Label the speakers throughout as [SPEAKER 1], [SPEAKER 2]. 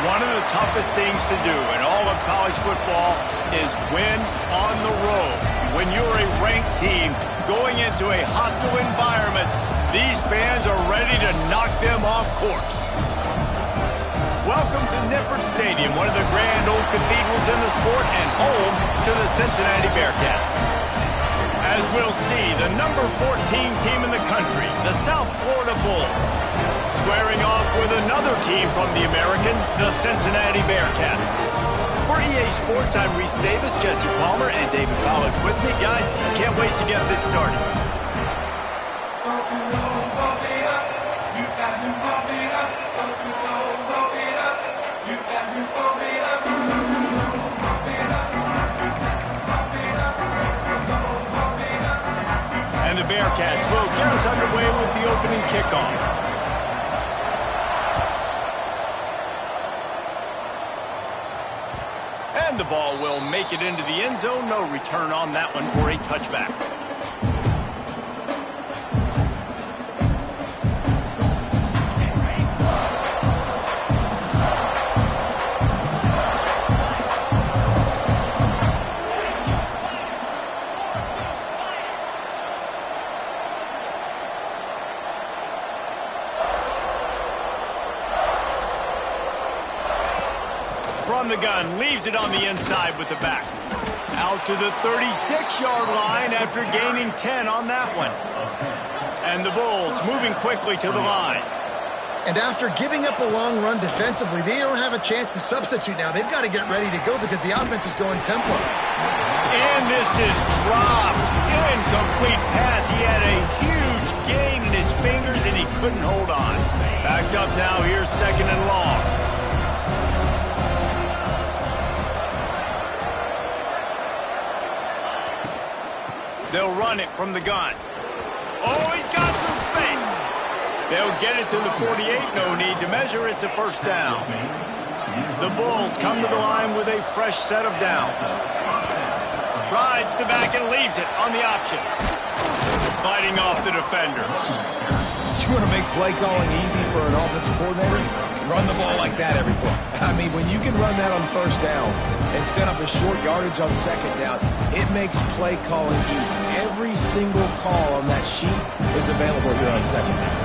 [SPEAKER 1] One of the toughest things to do in all of college football is win on the road. When you're a ranked team going into a hostile environment, these fans are ready to knock them off course. Welcome to Nippert Stadium, one of the grand old cathedrals in the sport and home to the Cincinnati Bearcats. As we'll see, the number 14 team in the country, the South Florida Bulls, squaring off with another team from the American, the Cincinnati Bearcats. For EA Sports, I'm Reese Davis, Jesse Palmer, and David Pollack with me. Guys, can't wait to get this started. And the Bearcats will get us underway with the opening kickoff. And the ball will make it into the end zone. No return on that one for a touchback. From the gun, leaves it on the inside with the back. Out to the 36-yard line after gaining 10 on that one. And the Bulls moving quickly to the line.
[SPEAKER 2] And after giving up a long run defensively, they don't have a chance to substitute now. They've got to get ready to go because the offense is going tempo.
[SPEAKER 1] And this is dropped. Incomplete pass. He had a huge gain in his fingers and he couldn't hold on. Backed up now. Here's second and long. They'll run it from the gun. Oh, he's got some space. They'll get it to the 48. No need to measure. It's a first down. The Bulls come to the line with a fresh set of downs. Rides the back and leaves it on the option. Fighting off the defender.
[SPEAKER 3] You want to make play calling easy for an offensive coordinator? Run the ball like that every play. I mean, when you can run that on first down and set up a short yardage on second down, it makes play calling easy. Every single call on that sheet is available here on second down.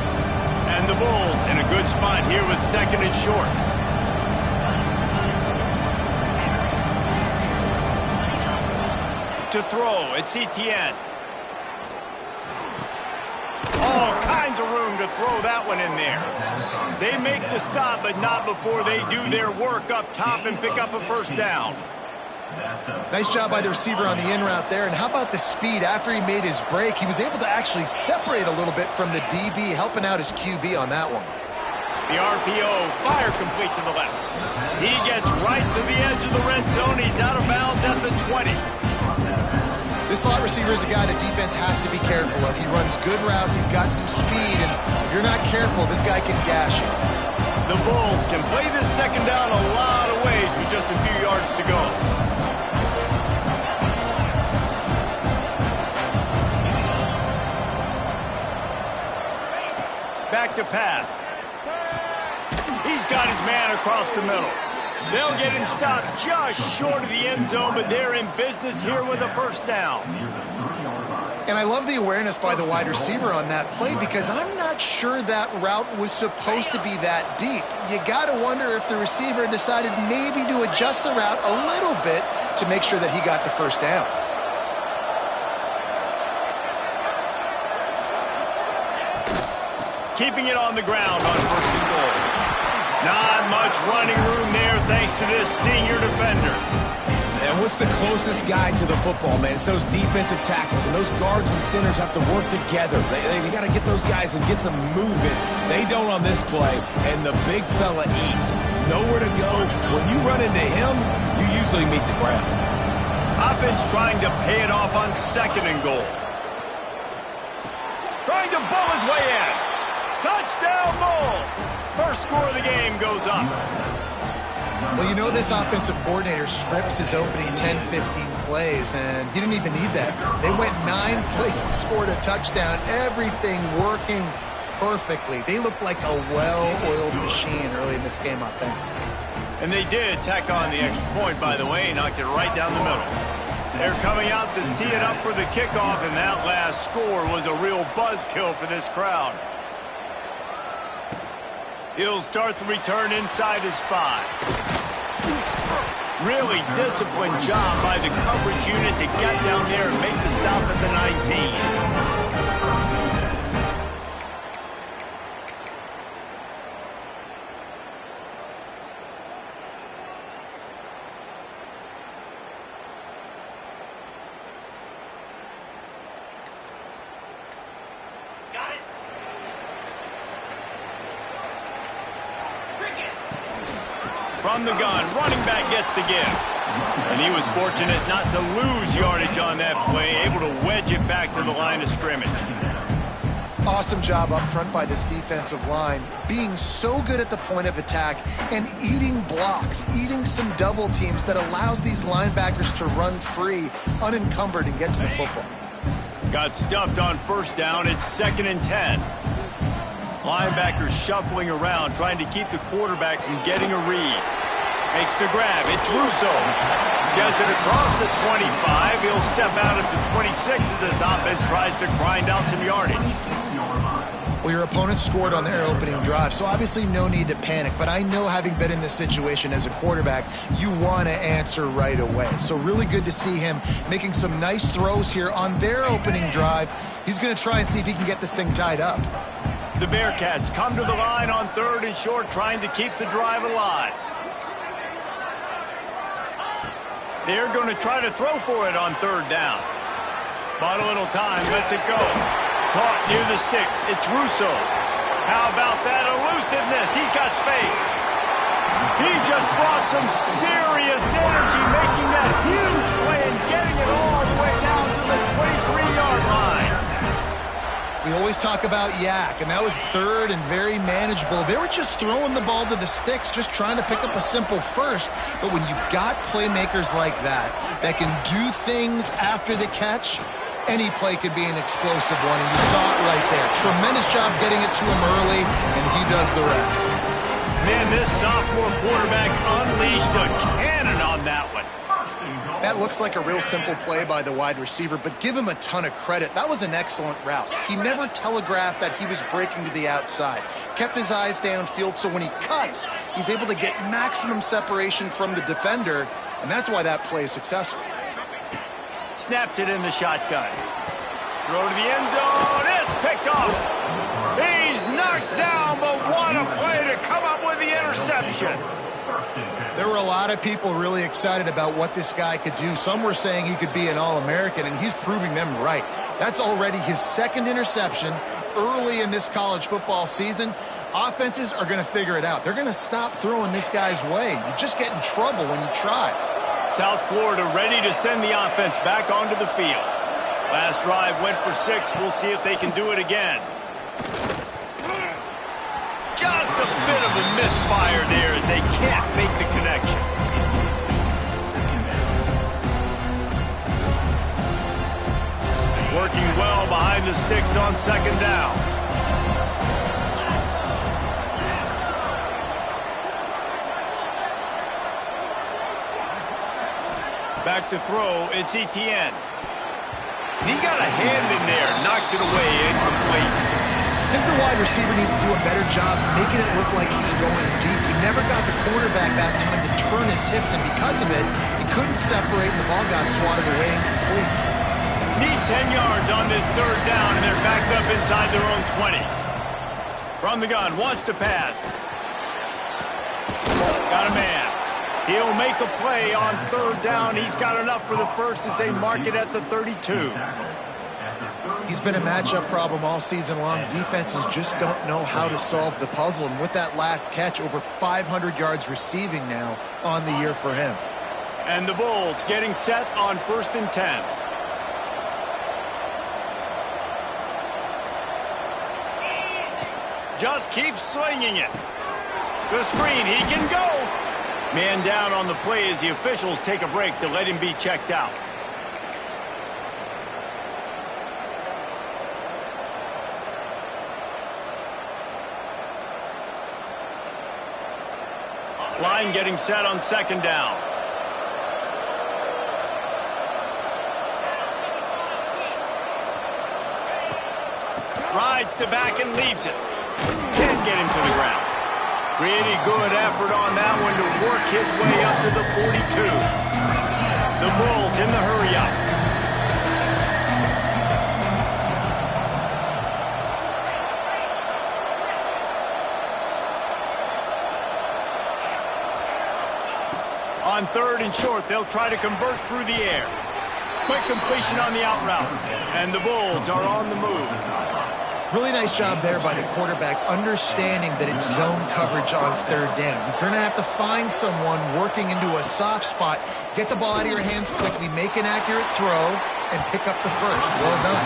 [SPEAKER 1] And the Bulls in a good spot here with second and short. To throw, it's Etienne. All kinds of room to throw that one in there. They make the stop, but not before they do their work up top and pick up a first down.
[SPEAKER 2] Nice job by the receiver on the in route there. And how about the speed? After he made his break, he was able to actually separate a little bit from the DB, helping out his QB on that one.
[SPEAKER 1] The RPO, fire complete to the left. He gets right to the edge of the red zone. He's out of bounds at the 20.
[SPEAKER 2] This slot receiver is a guy the defense has to be careful of. He runs good routes. He's got some speed. And if you're not careful, this guy can gash you.
[SPEAKER 1] The Bulls can play this second down a lot of ways with just a few yards to go. Back to pass. He's got his man across the middle. They'll get him stopped just short of the end zone, but they're in business here with a first down.
[SPEAKER 2] And I love the awareness by the wide receiver on that play because I'm not sure that route was supposed to be that deep. You got to wonder if the receiver decided maybe to adjust the route a little bit to make sure that he got the first down.
[SPEAKER 1] Keeping it on the ground on first and goal. Not much running room there thanks to this senior defender.
[SPEAKER 3] And what's the closest guy to the football, man? It's those defensive tackles, and those guards and centers have to work together. They got to get those guys and get some movement. They don't on this play, and the big fella eats. Nowhere to go. When you run into him, you usually meet the ground.
[SPEAKER 1] Offense trying to pay it off on second and goal. Trying to bull his way in. Touchdown Bulls! First score of the game goes up.
[SPEAKER 2] Well, you know this offensive coordinator scripts his opening 10-15 plays, and he didn't even need that. They went 9 plays and scored a touchdown. Everything working perfectly. They look like a well-oiled machine early in the this game offensively.
[SPEAKER 1] And they did tack on the extra point, by the way, knocked it right down the middle. They're coming out to tee it up for the kickoff, and that last score was a real buzzkill for this crowd. He'll start the return inside his 5. Really disciplined job by the coverage unit to get down there and make the stop at the 19. From the gun, running back gets the give. And he was fortunate not to lose yardage on that play, able to wedge it back to the line of scrimmage.
[SPEAKER 2] Awesome job up front by this defensive line, being so good at the point of attack and eating blocks, eating some double teams that allows these linebackers to run free, unencumbered, and get to the football.
[SPEAKER 1] Got stuffed on first down. It's 2nd and 10. Linebackers shuffling around, trying to keep the quarterback from getting a read. Makes the grab. It's Russo. Gets it across the 25. He'll step out at the 26 as this offense tries to grind out some yardage.
[SPEAKER 2] Well, your opponent scored on their opening drive, so obviously no need to panic. But I know, having been in this situation as a quarterback, you want to answer right away. So really good to see him making some nice throws here on their opening drive. He's going to try and see if he can get this thing tied up.
[SPEAKER 1] The Bearcats come to the line on 3rd and short, trying to keep the drive alive. They're going to try to throw for it on 3rd down. Bought a little time, lets it go. Caught near the sticks. It's Russo. How about that elusiveness? He's got space. He just brought some serious energy, making that huge play and getting it all the way down to the 23-yard line.
[SPEAKER 2] We always talk about Yak, and that was 3rd and very manageable. They were just throwing the ball to the sticks, just trying to pick up a simple first. But when you've got playmakers like that can do things after the catch, any play could be an explosive one, and you saw it right there. Tremendous job getting it to him early, and he does the rest.
[SPEAKER 1] Man, this sophomore quarterback unleashed a cannon on that one.
[SPEAKER 2] That looks like a real simple play by the wide receiver, but give him a ton of credit. That was an excellent route. He never telegraphed that he was breaking to the outside. Kept his eyes downfield, so when he cuts, he's able to get maximum separation from the defender, and that's why that play is successful.
[SPEAKER 1] Snapped it in the shotgun. Throw to the end zone. It's picked off. He's knocked down, but what a play to come up with the interception.
[SPEAKER 2] There were a lot of people really excited about what this guy could do. Some were saying he could be an All-American, and he's proving them right. That's already his 2nd interception early in this college football season. Offenses are going to figure it out. They're going to stop throwing this guy's way. You just get in trouble when you try.
[SPEAKER 1] South Florida ready to send the offense back onto the field. Last drive went for 6. We'll see if they can do it again. Just a bit of a misfire there as they can't make the connection. Working well behind the sticks on 2nd down. Back to throw, it's Etienne. And he got a hand in there, knocks it away, incomplete.
[SPEAKER 2] I think the wide receiver needs to do a better job making it look like he's going deep. He never got the quarterback that time to turn his hips, and because of it, he couldn't separate, and the ball got swatted away incomplete.
[SPEAKER 1] Need 10 yards on this 3rd down, and they're backed up inside their own 20. From the gun, wants to pass. Got a man. He'll make a play on 3rd down. He's got enough for the first as they mark it at the 32.
[SPEAKER 2] He's been a matchup problem all season long. Defenses just don't know how to solve the puzzle. And with that last catch, over 500 yards receiving now on the year for him.
[SPEAKER 1] And the Bulls getting set on 1st and 10. Just keep swinging it. The screen, he can go. Man down on the play as the officials take a break to let him be checked out. Line getting set on second down. Rides to back and leaves it. Can't get him to the ground. Pretty good effort on that one to work his way up to the 42. The Bulls in the hurry up. On third and short, they'll try to convert through the air. Quick completion on the out route. And the Bulls are on the move.
[SPEAKER 2] Really nice job there by the quarterback, understanding that it's zone coverage on third down. You're going to have to find someone working into a soft spot, get the ball out of your hands quickly, make an accurate throw, and pick up the first. Well done.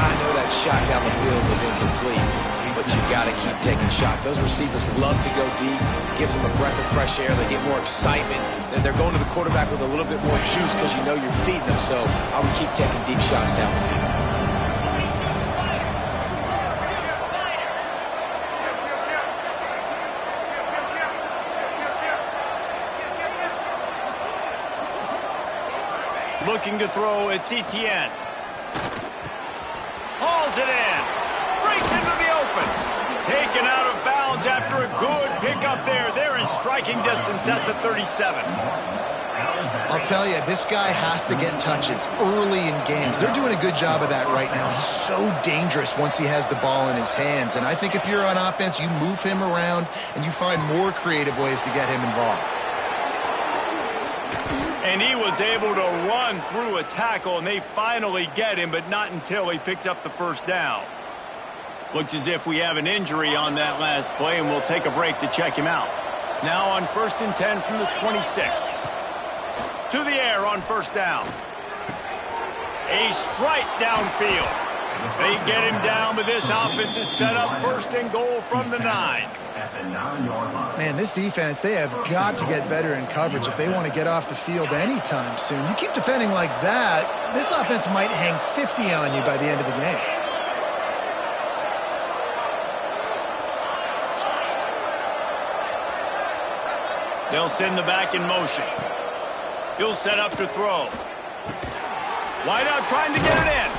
[SPEAKER 3] I know that shot down the field was incomplete, but you've got to keep taking shots. Those receivers love to go deep. Gives them a breath of fresh air. They get more excitement. Then they're going to the quarterback with a little bit more juice because you know you're feeding them. So I would keep taking deep shots down the field.
[SPEAKER 1] Looking to throw, it's Etienne. Hauls it in. Breaks into the open. Taken out of bounds after a good pickup there. They're in striking distance at the 37.
[SPEAKER 2] I'll tell you, this guy has to get touches early in games. They're doing a good job of that right now. He's so dangerous once he has the ball in his hands. And I think if you're on offense, you move him around and you find more creative ways to get him involved.
[SPEAKER 1] And he was able to run through a tackle, and they finally get him, but not until he picks up the first down. Looks as if we have an injury on that last play, and we'll take a break to check him out. Now on 1st and 10 from the 26. To the air on first down. A strike downfield. They get him down, but this offense is set up 1st and goal from the 9.
[SPEAKER 2] Man, this defense, they have got to get better in coverage if they want to get off the field anytime soon. You keep defending like that, this offense might hang 50 on you by the end of the game.
[SPEAKER 1] They'll send the back in motion. He'll set up to throw. Wide out trying to get it in.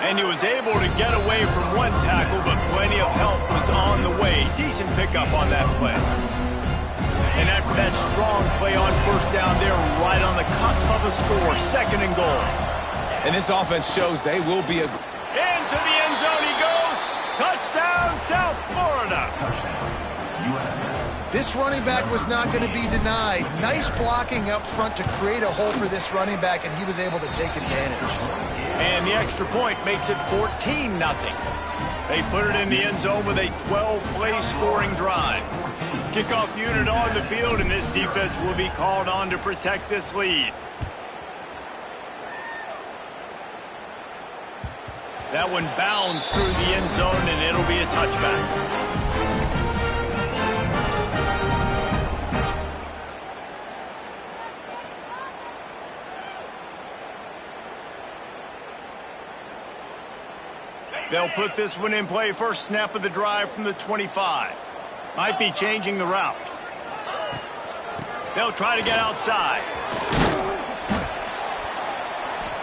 [SPEAKER 1] And he was able to get away from one tackle, but plenty of help was on the way. Decent pickup on that play. And after that strong play on first down, they're right on the cusp of a score. 2nd and goal.
[SPEAKER 3] And this offense shows they will be a...
[SPEAKER 1] Into the end zone he goes. Touchdown, South Florida.
[SPEAKER 2] This running back was not going to be denied. Nice blocking up front to create a hole for this running back, and he was able to take advantage.
[SPEAKER 1] And the extra point makes it 14-0. They put it in the end zone with a 12-play scoring drive. Kickoff unit on the field, and this defense will be called on to protect this lead. That one bounds through the end zone, and it'll be a touchback. They'll put this one in play. First snap of the drive from the 25. Might be changing the route. They'll try to get outside.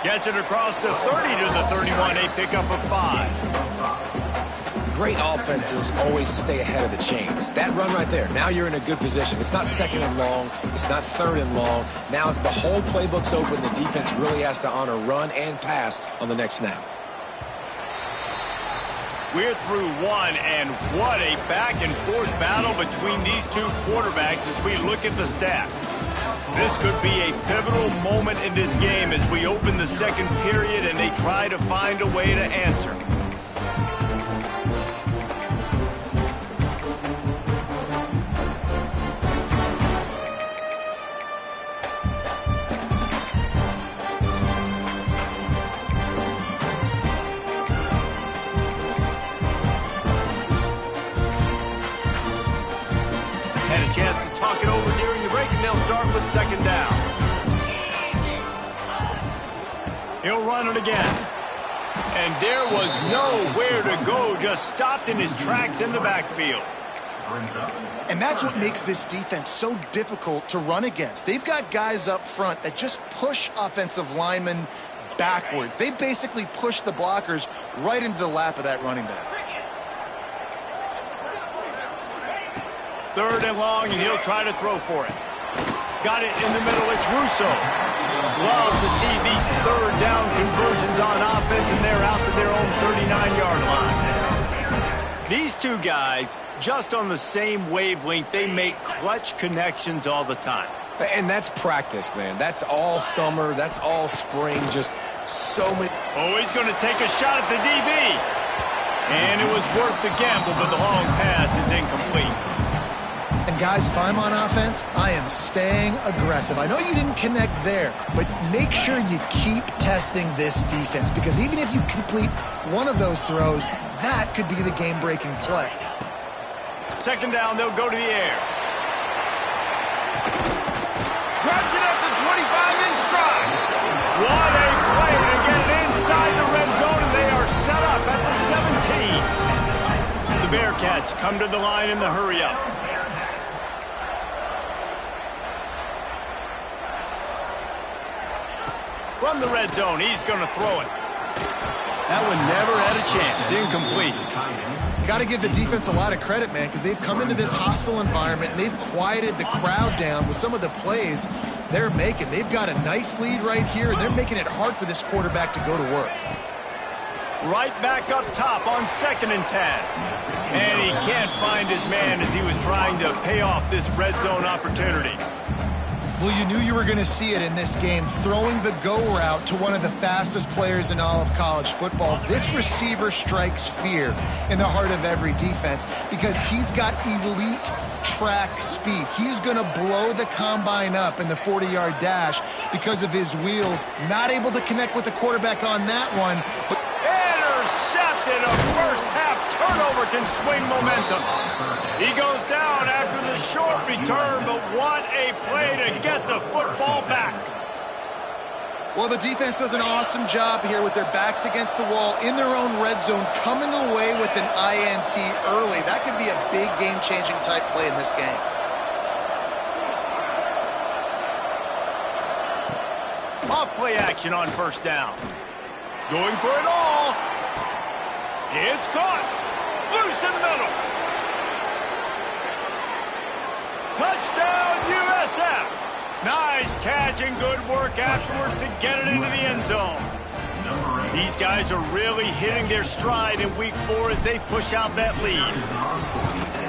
[SPEAKER 1] Gets it across the 30 to the 31. A pickup of 5.
[SPEAKER 3] Great offenses always stay ahead of the chains. That run right there, now you're in a good position. It's not 2nd and long. It's not 3rd and long. Now the whole playbook's open. The defense really has to honor run and pass on the next snap.
[SPEAKER 1] We're through one, and what a back-and-forth battle between these two quarterbacks as we look at the stats. This could be a pivotal moment in this game as we open the 2nd period and they try to find a way to answer. Chance to talk it over during the break, and they'll start with 2nd down. He'll run it again. And there was nowhere to go, just stopped in his tracks in the backfield.
[SPEAKER 2] And that's what makes this defense so difficult to run against. They've got guys up front that just push offensive linemen backwards. They basically push the blockers right into the lap of that running back.
[SPEAKER 1] 3rd and long, and he'll try to throw for it. Got it in the middle. It's Russo. Love to see these 3rd down conversions on offense, and they're out to their own 39-yard line. These two guys, just on the same wavelength, they make clutch connections all the time.
[SPEAKER 3] And that's practice, man. That's all summer. That's all spring. Just so many.
[SPEAKER 1] Oh, he's going to take a shot at the DB. And it was worth the gamble, but the long pass is incomplete.
[SPEAKER 2] And guys, if I'm on offense, I am staying aggressive. I know you didn't connect there, but make sure you keep testing this defense, because even if you complete one of those throws, that could be the game-breaking play.
[SPEAKER 1] 2nd down, they'll go to the air. Grabs it at the 25 in stride. What a play to get it inside the red zone, and they are set up at the 17. The Bearcats come to the line in the hurry-up. From the red zone, he's going to throw it. That one never had a chance. Incomplete.
[SPEAKER 2] Got to give the defense a lot of credit, man, because they've come into this hostile environment and they've quieted the crowd down with some of the plays they're making. They've got a nice lead right here, and they're making it hard for this quarterback to go to work.
[SPEAKER 1] Right back up top on 2nd and 10. And he can't find his man as he was trying to pay off this red zone opportunity.
[SPEAKER 2] Well, you knew you were going to see it in this game, throwing the go route to one of the fastest players in all of college football. This receiver strikes fear in the heart of every defense because he's got elite track speed. He's going to blow the combine up in the 40-yard dash because of his wheels. Not able to connect with the quarterback on that one, but
[SPEAKER 1] intercepted. A first-half turnover can swing momentum. He goes down after the short return, but what a play to get the football back.
[SPEAKER 2] Well, the defense does an awesome job here with their backs against the wall in their own red zone, coming away with an INT early. That could be a big game-changing type play in this game.
[SPEAKER 1] Off play action on 1st down. Going for it all. It's caught. Loose in the middle. Touchdown, USF. Nice catch and good work afterwards to get it into the end zone. These guys are really hitting their stride in week 4 as they push out that lead.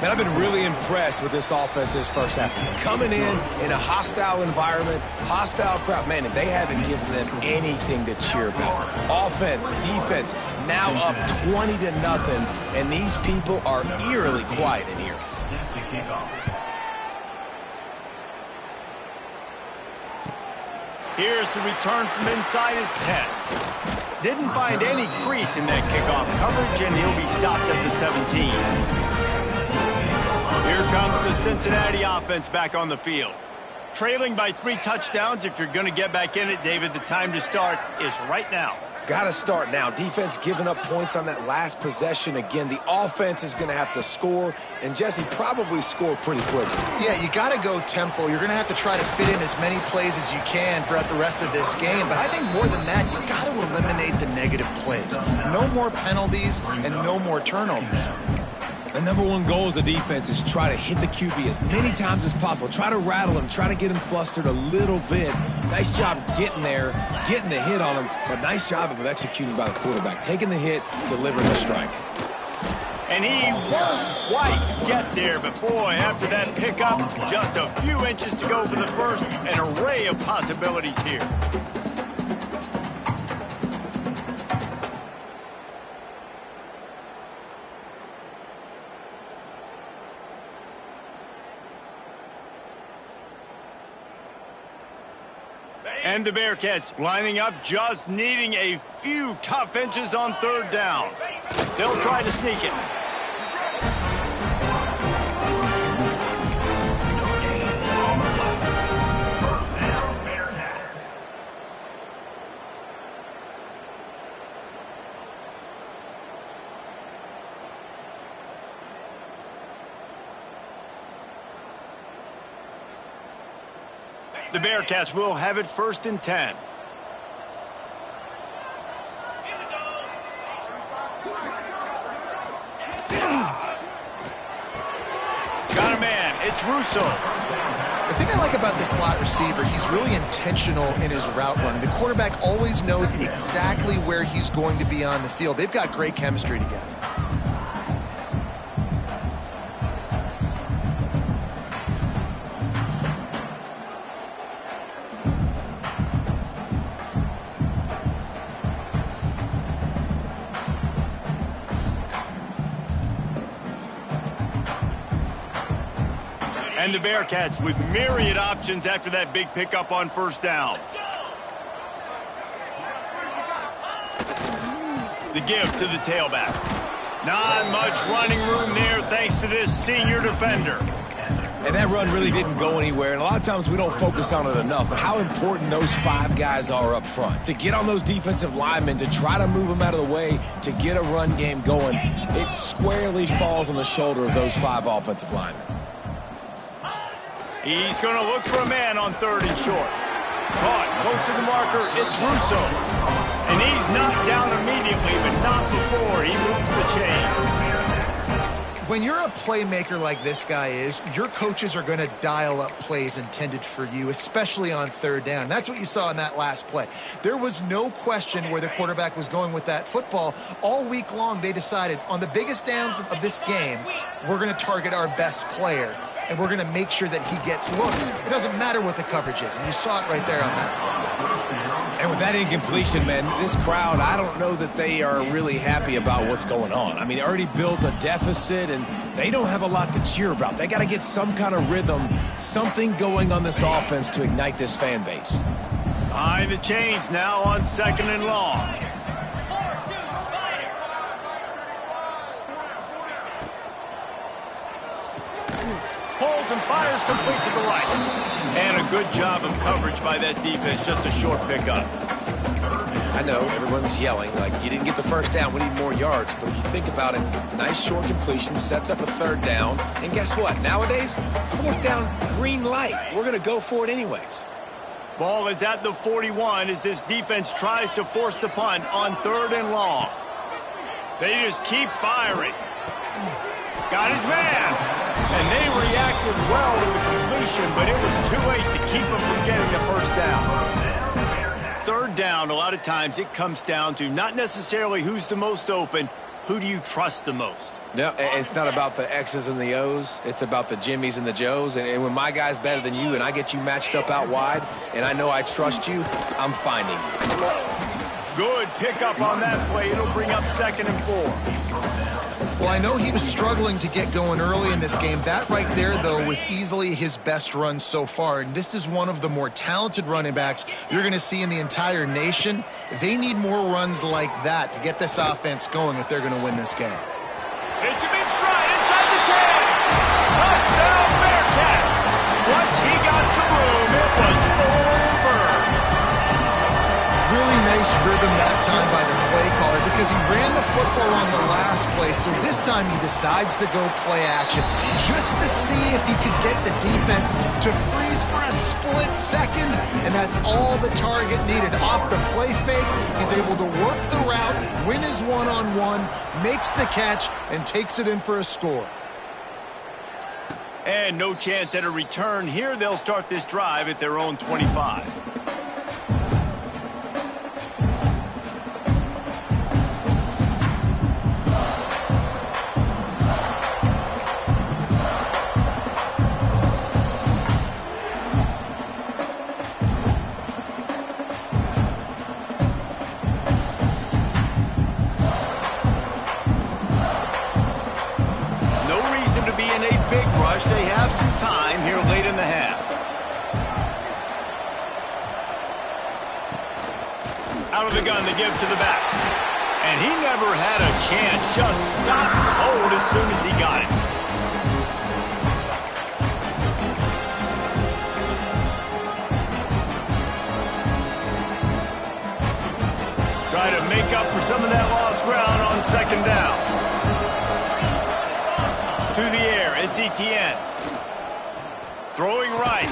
[SPEAKER 3] Man, I've been really impressed with this offense this first half. Coming in a hostile environment, hostile crowd, man, and they haven't given them anything to cheer about. Offense, defense, now up 20-0, and these people are eerily quiet in here.
[SPEAKER 1] Here's the return from inside his 10. Didn't find any crease in that kickoff coverage, and he'll be stopped at the 17. Here comes the Cincinnati offense back on the field. Trailing by 3 touchdowns. If you're going to get back in it, David, the time to start is right now.
[SPEAKER 3] Got to start now. Defense giving up points on that last possession. Again, the offense is going to have to score, and Jesse probably score pretty quickly.
[SPEAKER 2] Yeah, you got to go tempo. You're going to have to try to fit in as many plays as you can throughout the rest of this game. But I think more than that, you got to eliminate the negative plays. No more penalties and no more turnovers.
[SPEAKER 3] The number one goal as a defense is try to hit the QB as many times as possible. Try to rattle him. Try to get him flustered a little bit. Nice job of getting there, getting the hit on him, but nice job of executing by the quarterback. Taking the hit, delivering the strike.
[SPEAKER 1] And he won't quite get there, but boy, after that pickup, just a few inches to go for the first. An array of possibilities here. And the Bearcats lining up, just needing a few tough inches on 3rd down. They'll try to sneak it. The Bearcats will have it 1st and 10. Got a man. It's Russo.
[SPEAKER 2] The thing I like about this slot receiver, he's really intentional in his route running. The quarterback always knows exactly where he's going to be on the field. They've got great chemistry together.
[SPEAKER 1] And the Bearcats with myriad options after that big pickup on 1st down. The give to the tailback. Not much running room there thanks to this senior defender.
[SPEAKER 3] And that run really didn't go anywhere, and a lot of times we don't focus on it enough, but how important those 5 guys are up front. To get on those defensive linemen, to try to move them out of the way, to get a run game going, it squarely falls on the shoulder of those 5 offensive linemen.
[SPEAKER 1] He's going to look for a man on 3rd and short. Caught close to the marker, it's Russo. And he's knocked down immediately, but not before he moves the chains.
[SPEAKER 2] When you're a playmaker like this guy is, your coaches are going to dial up plays intended for you, especially on 3rd down. That's what you saw in that last play. There was no question where the quarterback was going with that football. All week long, they decided on the biggest downs of this game, we're going to target our best player. And we're going to make sure that he gets looks. It doesn't matter what the coverage is, and you saw it right there on that.
[SPEAKER 3] And with that incompletion, man, this crowd, I don't know that they are really happy about what's going on. I mean, they already built a deficit, and they don't have a lot to cheer about. They got to get some kind of rhythm, something going on this offense to ignite this fan base.
[SPEAKER 1] Behind the chains now on 2nd and long. Holds and fires complete to the right. And a good job of coverage by that defense. Just a short pickup.
[SPEAKER 3] I know everyone's yelling like you didn't get the 1st down, we need more yards. But if you think about it, nice short completion sets up a 3rd down. And guess what? Nowadays, 4th down, green light. We're going to go for it anyways.
[SPEAKER 1] Ball is at the 41 as this defense tries to force the punt on 3rd and long. They just keep firing. Got his man. And they reacted well to the completion, but it was too late to keep them from getting the 1st down. 3rd down, a lot of times it comes down to not necessarily who's the most open, who do you trust the most?
[SPEAKER 3] No, it's not about the X's and the O's. It's about the Jimmies and the Joes. And when my guy's better than you and I get you matched up out wide and I know I trust you, I'm finding you.
[SPEAKER 1] Good pickup on that play. It'll bring up 2nd and 4.
[SPEAKER 2] Well, I know he was struggling to get going early in this game. That right there, though, was easily his best run so far. And this is one of the more talented running backs you're going to see in the entire nation. They need more runs like that to get this offense going if they're going to win this game.
[SPEAKER 1] It's a big stride inside the 10. Touchdown, Bearcats. Once he got some room, it was over.
[SPEAKER 2] Really nice rhythm that time by the play caller because he ran the football on the last play. So this time he decides to go play action just to see if he could get the defense to freeze for a split second. And that's all the target needed. Off the play fake, he's able to work the route, win his one-on-one, makes the catch, and takes it in for a score.
[SPEAKER 1] And no chance at a return here. They'll start this drive at their own 25. They have some time here late in the half. Out of the gun, they give to the back. And he never had a chance. Just stopped cold as soon as he got it. Try to make up for some of that lost ground on 2nd down. To the air, it's Etienne. Throwing right.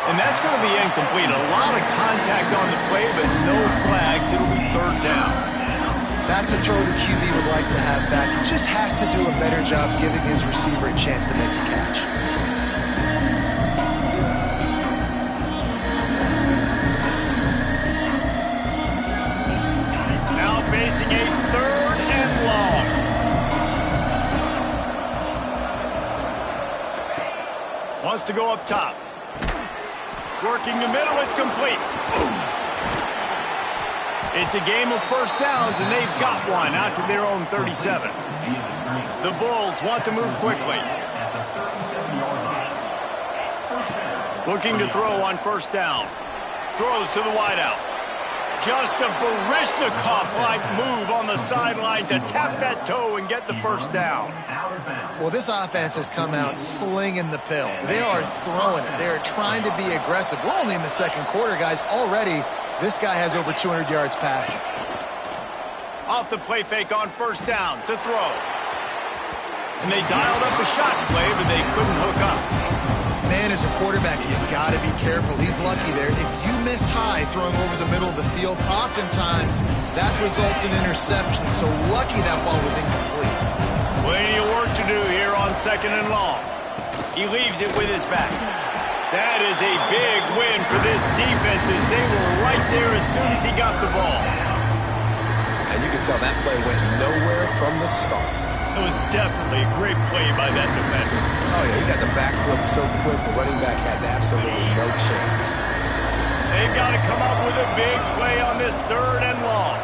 [SPEAKER 1] And And that's going to be incomplete. A lot of contact on the play, but no flags. It'll be third down.
[SPEAKER 2] That's a throw the QB would like to have back. He just has to do a better job giving his receiver a chance to make the catch.
[SPEAKER 1] Now facing a third and long. Wants to go up top. Working the middle, it's complete. It's a game of first downs, and they've got one out to their own 37. The Bulls want to move quickly. Looking to throw on first down. Throws to the wideout. Just a Baryshnikov-like move on the sideline to tap that toe and get the first down.
[SPEAKER 2] Well, this offense has come out slinging the pill. They are throwing it. They are trying to be aggressive. We're only in the second quarter, guys. Already, this guy has over 200 yards passing.
[SPEAKER 1] Off the play fake on first down to throw. And they dialed up a shot play, but they couldn't hook up.
[SPEAKER 2] Man, as a quarterback, you got to be careful. He's lucky there. If you miss high throwing over the middle of the field, oftentimes that results in interception. So lucky that ball was incomplete.
[SPEAKER 1] Plenty of work to do here on second and long. He leaves it with his back. That is a big win for this defense as they were right there as soon as he got the ball.
[SPEAKER 3] And you can tell that play went nowhere from the start.
[SPEAKER 1] It was definitely a great play by that defender.
[SPEAKER 3] Oh, yeah, he got the back foot so quick, the running back had absolutely no chance.
[SPEAKER 1] They've got to come up with a big play on this third and long.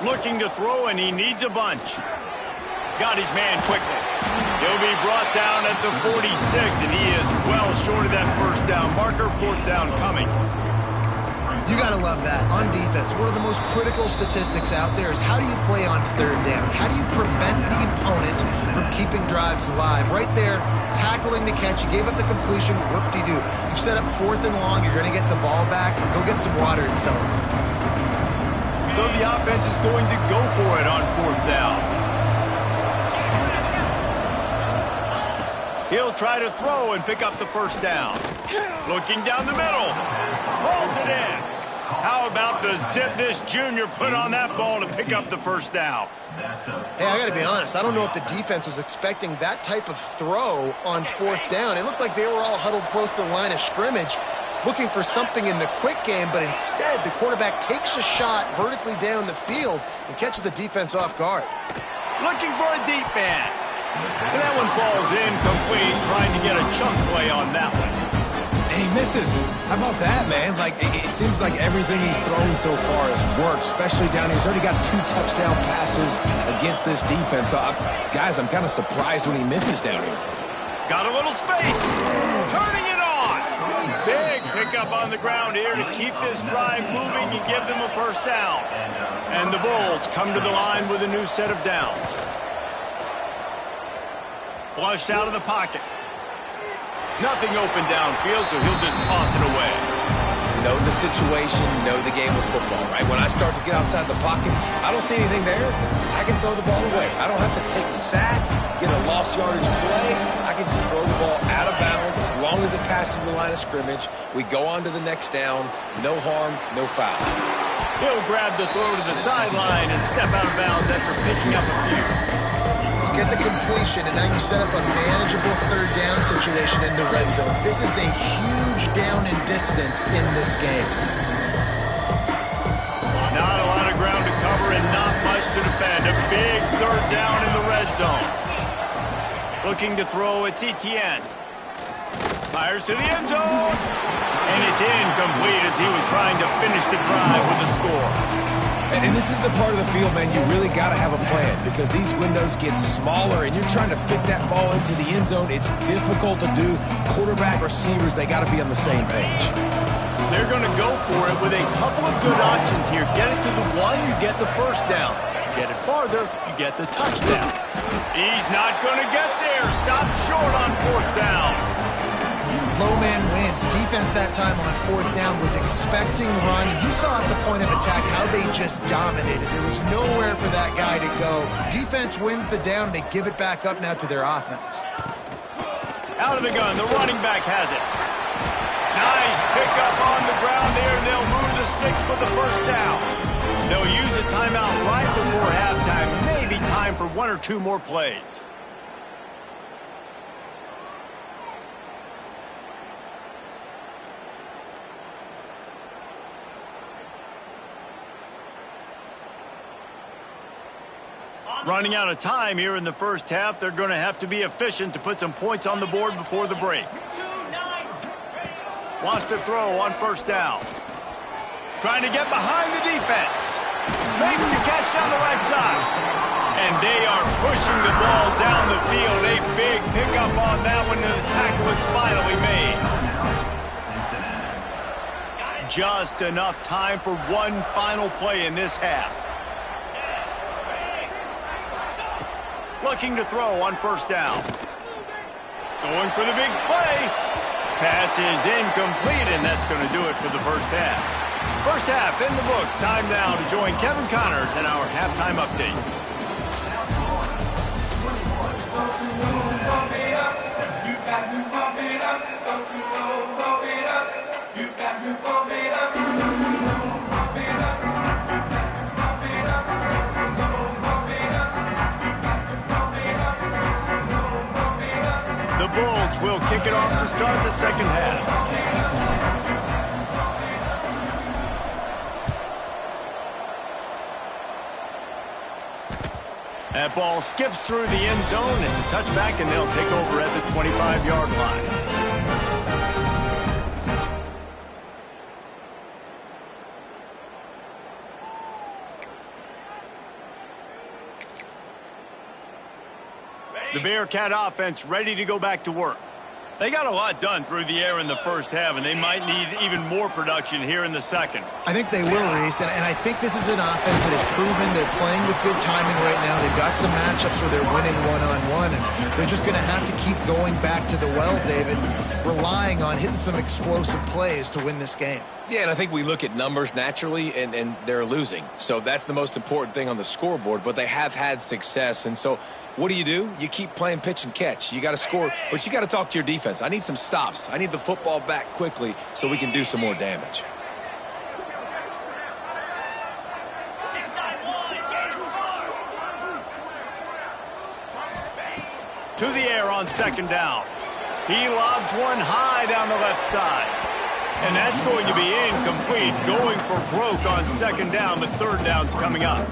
[SPEAKER 1] Looking to throw, and he needs a bunch. Got his man quickly. He'll be brought down at the 46, and he is well short of that first down marker. Fourth down coming.
[SPEAKER 2] You got to love that. On defense, one of the most critical statistics out there is how do you play on third down? How do you prevent the opponent from keeping drives alive? Right there, tackling the catch. You gave up the completion. Whoop-de-doo. You've set up fourth and long. You're going to get the ball back. Go get some water and celebrate.
[SPEAKER 1] So the offense is going to go for it on fourth down. He'll try to throw and pick up the first down. Looking down the middle. Rolls it in. How about the zip this junior put on that ball to pick up the first down?
[SPEAKER 2] Hey, I got to be honest. I don't know if the defense was expecting that type of throw on fourth down. It looked like they were all huddled close to the line of scrimmage, looking for something in the quick game, but instead the quarterback takes a shot vertically down the field and catches the defense off guard.
[SPEAKER 1] Looking for a deep man. And that one falls incomplete, trying to get a chunk play on that one.
[SPEAKER 3] And he misses. How about that, man? Like, it seems like everything he's thrown so far has worked, especially down here. He's already got 2 touchdown passes against this defense. So, guys, I'm kind of surprised when he misses down here.
[SPEAKER 1] Got a little space. Turning it on. Big pickup on the ground here to keep this drive moving and give them a first down. And the Bulls come to the line with a new set of downs. Flushed out of the pocket. Nothing open downfield, so he'll just toss it away.
[SPEAKER 3] Know the situation, know the game of football, right? When I start to get outside the pocket, I don't see anything there. I can throw the ball away. I don't have to take a sack, get a lost yardage play. I can just throw the ball out of bounds as long as it passes the line of scrimmage. We go on to the next down. No harm, no foul.
[SPEAKER 1] He'll grab the throw to the sideline and step out of bounds after picking up a few.
[SPEAKER 2] Get the completion, and now you set up a manageable third down situation in the red zone. This is a huge down in distance in this game.
[SPEAKER 1] Not a lot of ground to cover and not much to defend. A big third down in the red zone. Looking to throw, it's Etienne. Fires to the end zone. And it's incomplete as he was trying to finish the drive with a score.
[SPEAKER 3] And this is the part of the field, man, you really got to have a plan because these windows get smaller and you're trying to fit that ball into the end zone. It's difficult to do. Quarterback, receivers, they got to be on the same page.
[SPEAKER 1] They're going to go for it with a couple of good options here. Get it to the one, you get the first down. Get it farther, you get the touchdown. He's not going to get there. Stopped short on fourth down.
[SPEAKER 2] Low man wins. Defense that time on fourth down was expecting run. You saw at the point of attack how they just dominated. There was nowhere for that guy to go. Defense wins the down. They give it back up now to their offense.
[SPEAKER 1] Out of the gun. The running back has it. Nice pickup on the ground there, and they'll move the sticks with the first down. They'll use a timeout right before halftime. Maybe time for one or two more plays. Running out of time here in the first half. They're going to have to be efficient to put some points on the board before the break. Wants to throw on first down. Trying to get behind the defense. Makes the catch down the right side. And they are pushing the ball down the field. A big pickup on that one, and the tackle is finally made. Just enough time for one final play in this half. Looking to throw on first down. Going for the big play. Pass is incomplete, and that's going to do it for the first half. First half in the books. Time now to join Kevin Connors in our halftime update.
[SPEAKER 4] You got to pump it up. Don't you know, pump it up. You got to pump it up. Don't you know, pump it up. You got to pump it up. Don't you know, pump it up. You got to pump it up. Don't you know, pump it up.
[SPEAKER 1] The Bulls will kick it off to start the second half. That ball skips through the end zone. It's a touchback, and they'll take over at the 25-yard line. The Bearcat offense ready to go back to work. They got a lot done through the air in the first half, and they might need even more production here in the second.
[SPEAKER 2] I think they will, Reese, and I think this is an offense that has proven they're playing with good timing right now. They've got some matchups where they're winning one-on-one, and they're just going to have to keep going back to the well, David, relying on hitting some explosive plays to win this game.
[SPEAKER 3] Yeah, and I think we look at numbers naturally, and they're losing. So that's the most important thing on the scoreboard, but they have had success. And so what do? You keep playing pitch and catch. You got to score, but you got to talk to your defense. I need some stops. I need the football back quickly so we can do some more damage.
[SPEAKER 1] To the air on second down. He lobs one high down the left side. And that's going to be incomplete. Going for broke on second down, but third down's coming up.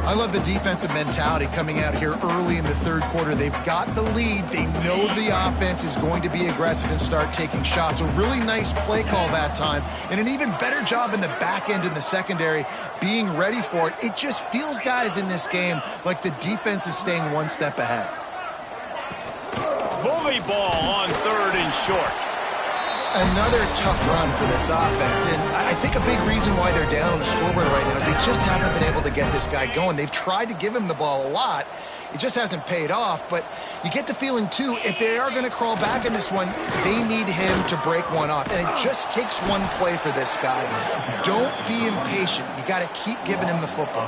[SPEAKER 2] I love the defensive mentality coming out here early in the third quarter. They've got the lead. They know the offense is going to be aggressive and start taking shots. A really nice play call that time, and an even better job in the back end in the secondary being ready for it. It just feels, guys, in this game like the defense is staying one step ahead.
[SPEAKER 1] Bully ball on third and short.
[SPEAKER 2] Another tough run for this offense, and I think a big reason why they're down on the scoreboard right now is they just haven't been able to get this guy going. They've tried to give him the ball a lot. It just hasn't paid off, but you get the feeling, too, if they are going to crawl back in this one, they need him to break one off, and it just takes one play for this guy. Don't be impatient. You got to keep giving him the football.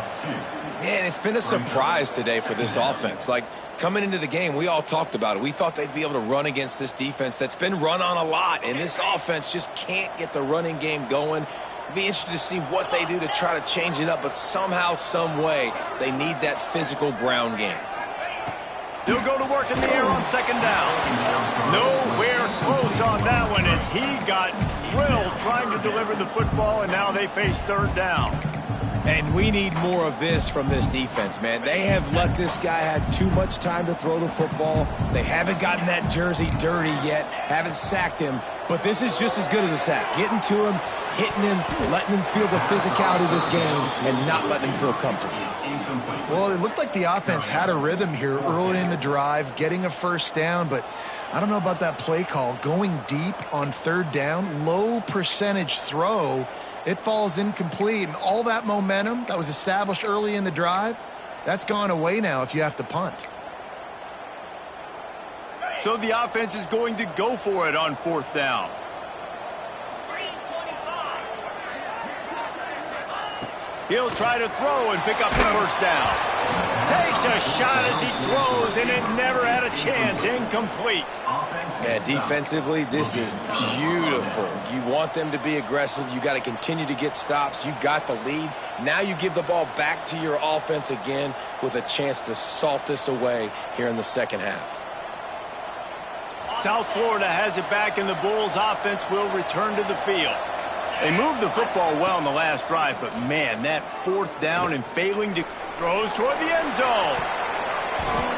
[SPEAKER 3] Man, it's been a surprise today for this offense. Like, coming into the game, we all talked about it. We thought they'd be able to run against this defense that's been run on a lot, and this offense just can't get the running game going. Be interested to see what they do to try to change it up, but somehow, some way, they need that physical ground game.
[SPEAKER 1] They'll go to work in the air on second down. Nowhere close on that one as he got drilled trying to deliver the football, and now they face third down.
[SPEAKER 3] And we need more of this from this defense, man. They have let this guy have too much time to throw the football. They haven't gotten that jersey dirty yet, haven't sacked him. But this is just as good as a sack. Getting to him, hitting him, letting him feel the physicality of this game, and not letting him feel comfortable.
[SPEAKER 2] Well, it looked like the offense had a rhythm here early in the drive, getting a first down, but I don't know about that play call. Going deep on third down, low percentage throw, it falls incomplete, and all that momentum that was established early in the drive, that's gone away now if you have to punt.
[SPEAKER 1] So the offense is going to go for it on fourth down. He'll try to throw and pick up the first down. Takes Takes a shot as he throws, and it never had a chance. Incomplete.
[SPEAKER 3] Yeah, defensively, this is beautiful. You want them to be aggressive. You got to continue to get stops. You got the lead. Now you give the ball back to your offense again with a chance to salt this away here in the second half.
[SPEAKER 1] South Florida has it back, and the Bulls offense will return to the field. They moved the football well in the last drive, but man, that fourth down and failing to throws toward the end zone.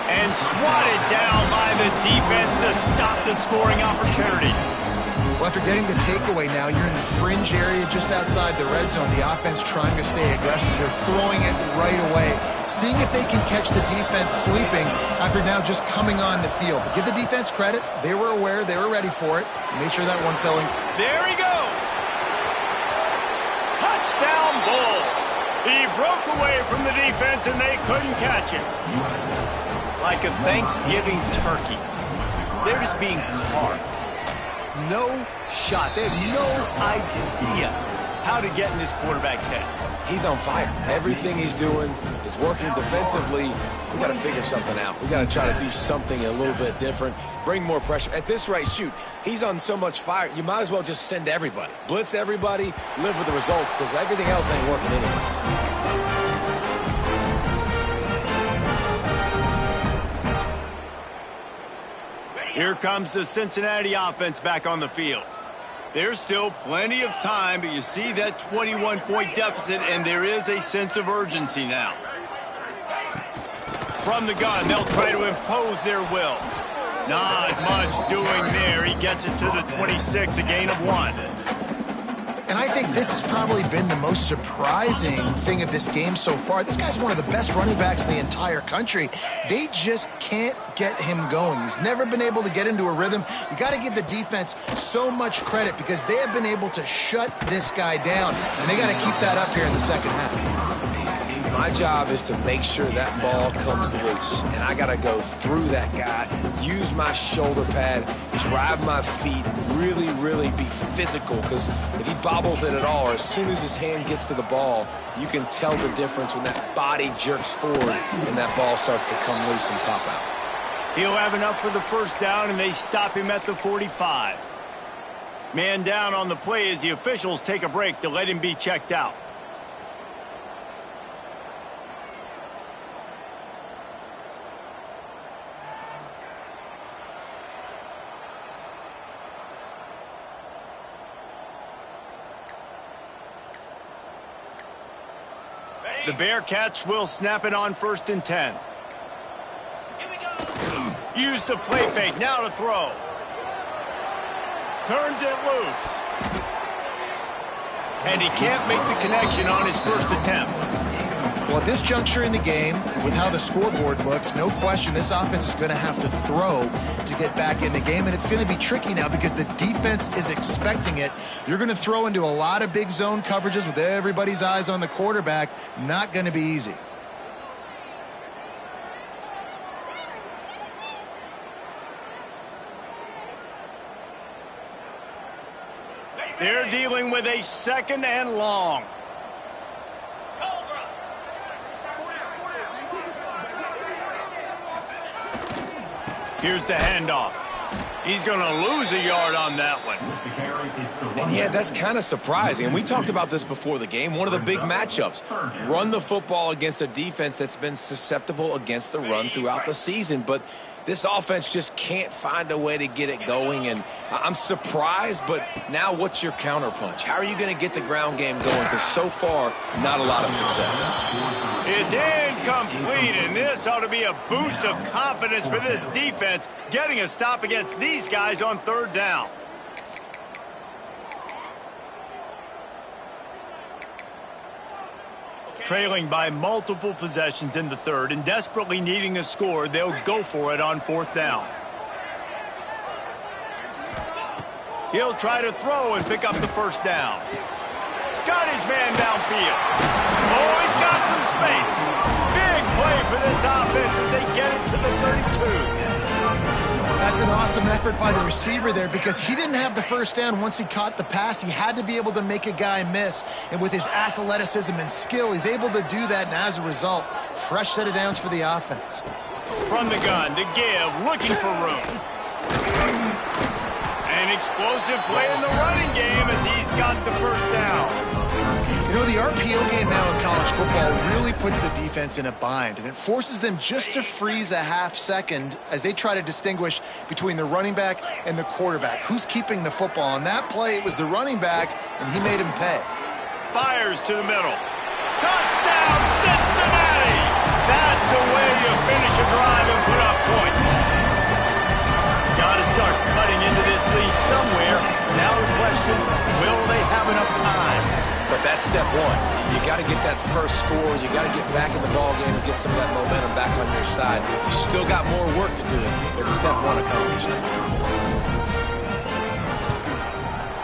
[SPEAKER 1] And swatted down by the defense to stop the scoring opportunity.
[SPEAKER 2] Well, after getting the takeaway now, you're in the fringe area just outside the red zone. The offense trying to stay aggressive. They're throwing it right away, seeing if they can catch the defense sleeping after now just coming on the field. But give the defense credit. They were aware. They were ready for it. Made sure that one fell in.
[SPEAKER 1] There he goes. Touchdown Bulls. He broke away from the defense, and they couldn't catch him. Like a Thanksgiving turkey, they're just being carved. No shot. They have no idea how to get in this quarterback's head.
[SPEAKER 3] He's on fire. Everything he's doing is working defensively. We got to figure something out. We got to try to do something a little bit different, bring more pressure. At this rate, shoot, he's on so much fire, you might as well just send everybody. Blitz everybody, live with the results, because everything else ain't working anyways.
[SPEAKER 1] Here comes the Cincinnati offense back on the field. There's still plenty of time, but you see that 21-point deficit, and there is a sense of urgency now. From the gun, they'll try to impose their will. Not much doing there. He gets it to the 26, a gain of 1.
[SPEAKER 2] And I think this has probably been the most surprising thing of this game so far. This guy's one of the best running backs in the entire country. They just can't get him going. He's never been able to get into a rhythm. You got to give the defense so much credit because they have been able to shut this guy down, and they got to keep that up here in the second half.
[SPEAKER 3] My job is to make sure that ball comes loose, and I got to go through that guy, use my shoulder pad, drive my feet, really be physical, because if he bobbles it at all, or as soon as his hand gets to the ball, you can tell the difference when that body jerks forward and that ball starts to come loose and pop out.
[SPEAKER 1] He'll have enough for the first down, and they stop him at the 45. Man down on the play as the officials take a break to let him be checked out. The Bearcats will snap it on 1st and 10. Use the play fake, now to throw. Turns it loose. And he can't make the connection on his first attempt.
[SPEAKER 2] Well, at this juncture in the game, with how the scoreboard looks, no question this offense is going to have to throw to get back in the game, and it's going to be tricky now because the defense is expecting it. You're going to throw into a lot of big zone coverages with everybody's eyes on the quarterback. Not going to be easy.
[SPEAKER 1] They're dealing with a 2nd and long. Here's the handoff. He's going to lose a yard on that one.
[SPEAKER 3] And yeah, that's kind of surprising. And we talked about this before the game. One of the big matchups. Run the football against a defense that's been susceptible against the run throughout the season. But this offense just can't find a way to get it going. And I'm surprised, but now what's your counterpunch? How are you going to get the ground game going? Because so far, not a lot of success.
[SPEAKER 1] It's incomplete, and this ought to be a boost of confidence for this defense, getting a stop against these guys on 3rd down. Trailing by multiple possessions in the 3rd and desperately needing a score, they'll go for it on 4th down. He'll try to throw and pick up the first down. Got his man downfield. Oh, he's got some space. Big play for this offense as they get it to the 32.
[SPEAKER 2] That's an awesome effort by the receiver there because he didn't have the first down once he caught the pass. He had to be able to make a guy miss. And with his athleticism and skill, he's able to do that. And as a result, fresh set of downs for the offense.
[SPEAKER 1] From the gun to give, looking for room. An explosive play in the running game as he's got the first down.
[SPEAKER 2] You know, the RPO game now in college football really puts the defense in a bind, and it forces them just to freeze a half second as they try to distinguish between the running back and the quarterback. Who's keeping the football? On that play, it was the running back, and he made him pay.
[SPEAKER 1] Fires to the middle. Touchdown, Cincinnati! That's the way you finish a drive and put up points. Got to start cutting into this lead somewhere. Now the question, will they have enough time?
[SPEAKER 3] But that's step one. You got to get that first score. You got to get back in the ball game and get some of that momentum back on your side. You still got more work to do, but step one accomplished.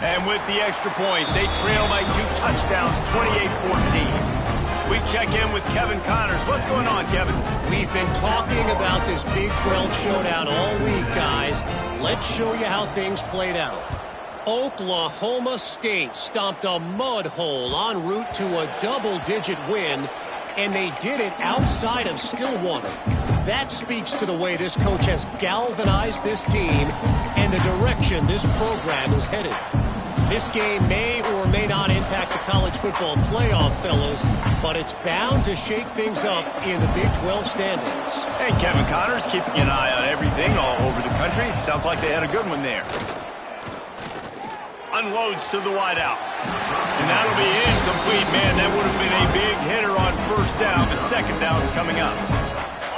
[SPEAKER 1] And with the extra point, they trail by 2 touchdowns, 28-14. We check in with Kevin Connors. What's going on, Kevin?
[SPEAKER 5] We've been talking about this Big 12 showdown all week, guys. Let's show you how things played out. Oklahoma State stomped a mud hole en route to a double-digit win, and they did it outside of Stillwater. That speaks to the way this coach has galvanized this team and the direction this program is headed. This game may or may not impact the college football playoff, fellas, but it's bound to shake things up in the Big 12 standings.
[SPEAKER 1] And Kevin Connors keeping an eye on everything all over the country. Sounds like they had a good one there. Unloads to the wideout. And that'll be incomplete. Man, that would have been a big hitter on first down, but second down's coming up.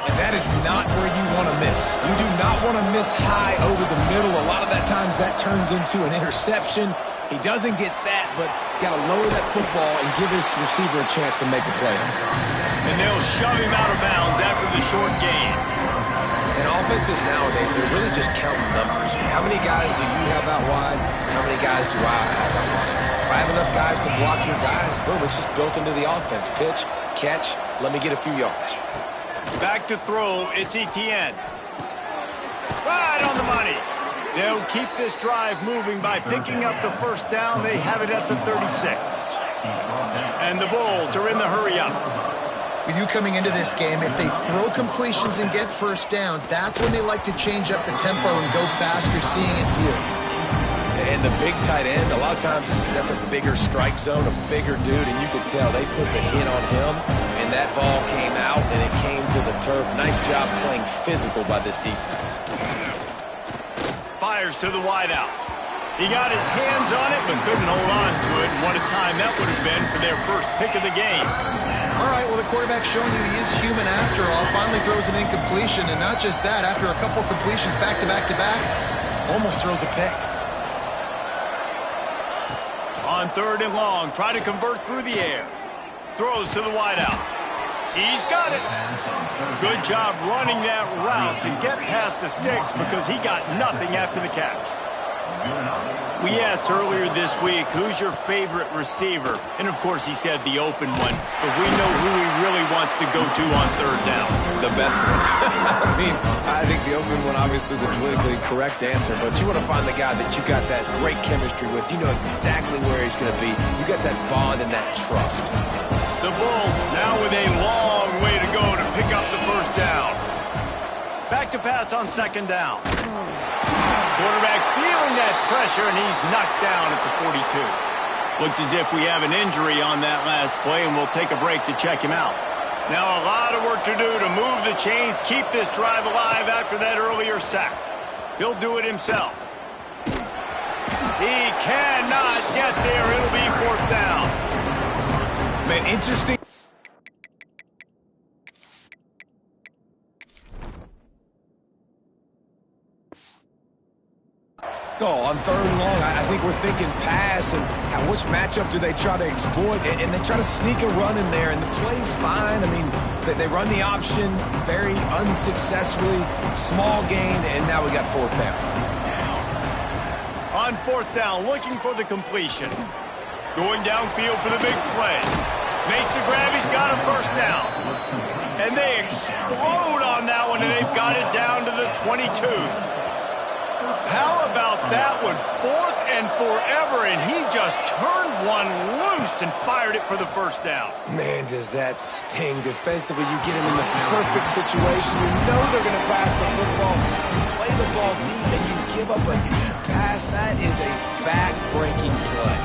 [SPEAKER 3] And that is not where you want to miss. You do not want to miss high over the middle. A lot of that times that turns into an interception. He doesn't get that, but he's got to lower that football and give his receiver a chance to make a play.
[SPEAKER 1] And they'll shove him out of bounds after the short gain.
[SPEAKER 3] And offenses nowadays, they're really just counting numbers. How many guys do you have out wide? How many guys do I have out wide? If I have enough guys to block your guys, boom, it's just built into the offense. Pitch, catch, let me get a few yards.
[SPEAKER 1] Back to throw, it's Etienne. Right on the money. They'll keep this drive moving by picking up the first down. They have it at the 36. And the Bulls are in the hurry-up.
[SPEAKER 2] When you coming into this game, if they throw completions and get first downs, that's when they like to change up the tempo and go faster, seeing it here.
[SPEAKER 3] And the big tight end, a lot of times that's a bigger strike zone, a bigger dude, and you could tell they put the hit on him, and that ball came out, and it came to the turf. Nice job playing physical by this defense.
[SPEAKER 1] Fires to the wideout. He got his hands on it, but couldn't hold on to it. What a time that would have been for their first pick of the game.
[SPEAKER 2] All right, well, the quarterback's showing you he is human after all. Finally throws an incompletion, and not just that, after a couple completions back-to-back-to-back, almost throws a pick.
[SPEAKER 1] On 3rd and long, try to convert through the air. Throws to the wideout. He's got it. Good job running that route to get past the sticks because he got nothing after the catch. We asked earlier this week, who's your favorite receiver? And, of course, he said the open one. But we know who he really wants to go to on 3rd down.
[SPEAKER 3] The best one. I think the open one, obviously, the politically correct answer. But you want to find the guy that you got that great chemistry with. You know exactly where he's going to be. You got that bond and that trust.
[SPEAKER 1] The Bulls now with a long way to go to pick up the first down. Back to pass on 2nd down. Quarterback feeling that pressure, and he's knocked down at the 42. Looks as if we have an injury on that last play, and we'll take a break to check him out. Now a lot of work to do to move the chains, keep this drive alive after that earlier sack. He'll do it himself. He cannot get there. It'll be 4th down.
[SPEAKER 3] Man, interesting. On 3rd and long, I think we're thinking pass and which matchup do they try to exploit, and they try to sneak a run in there, and the play's fine. I mean, they run the option very unsuccessfully, small gain, and now we got 4th down.
[SPEAKER 1] On 4th down, looking for the completion. Going downfield for the big play. Makes the grab, he's got a 1st down. And they explode on that one, and they've got it down to the 22. How about that one? 4th and forever, and he just turned one loose and fired it for the first down.
[SPEAKER 3] Man, does that sting. Defensively, you get him in the perfect situation. You know they're going to pass the football. You play the ball deep, and you give up a deep pass. That is a back-breaking play.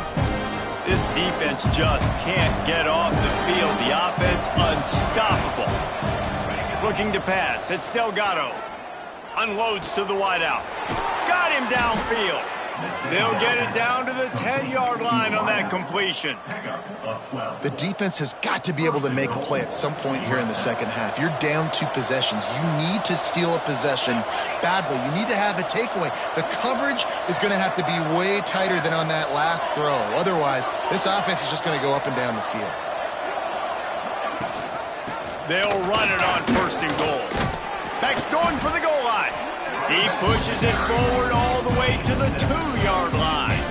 [SPEAKER 1] This defense just can't get off the field. The offense unstoppable. Looking to pass. It's Delgado. Unloads to the wideout. Got him downfield. They'll get it down to the 10-yard line on that completion.
[SPEAKER 2] The defense has got to be able to make a play at some point here in the second half. You're down 2 possessions. You need to steal a possession badly. You need to have a takeaway. The coverage is going to have to be way tighter than on that last throw. Otherwise, this offense is just going to go up and down the field.
[SPEAKER 1] They'll run it on 1st and goal. Beck's going for the goal line. He pushes it forward all the way to the 2-yard line.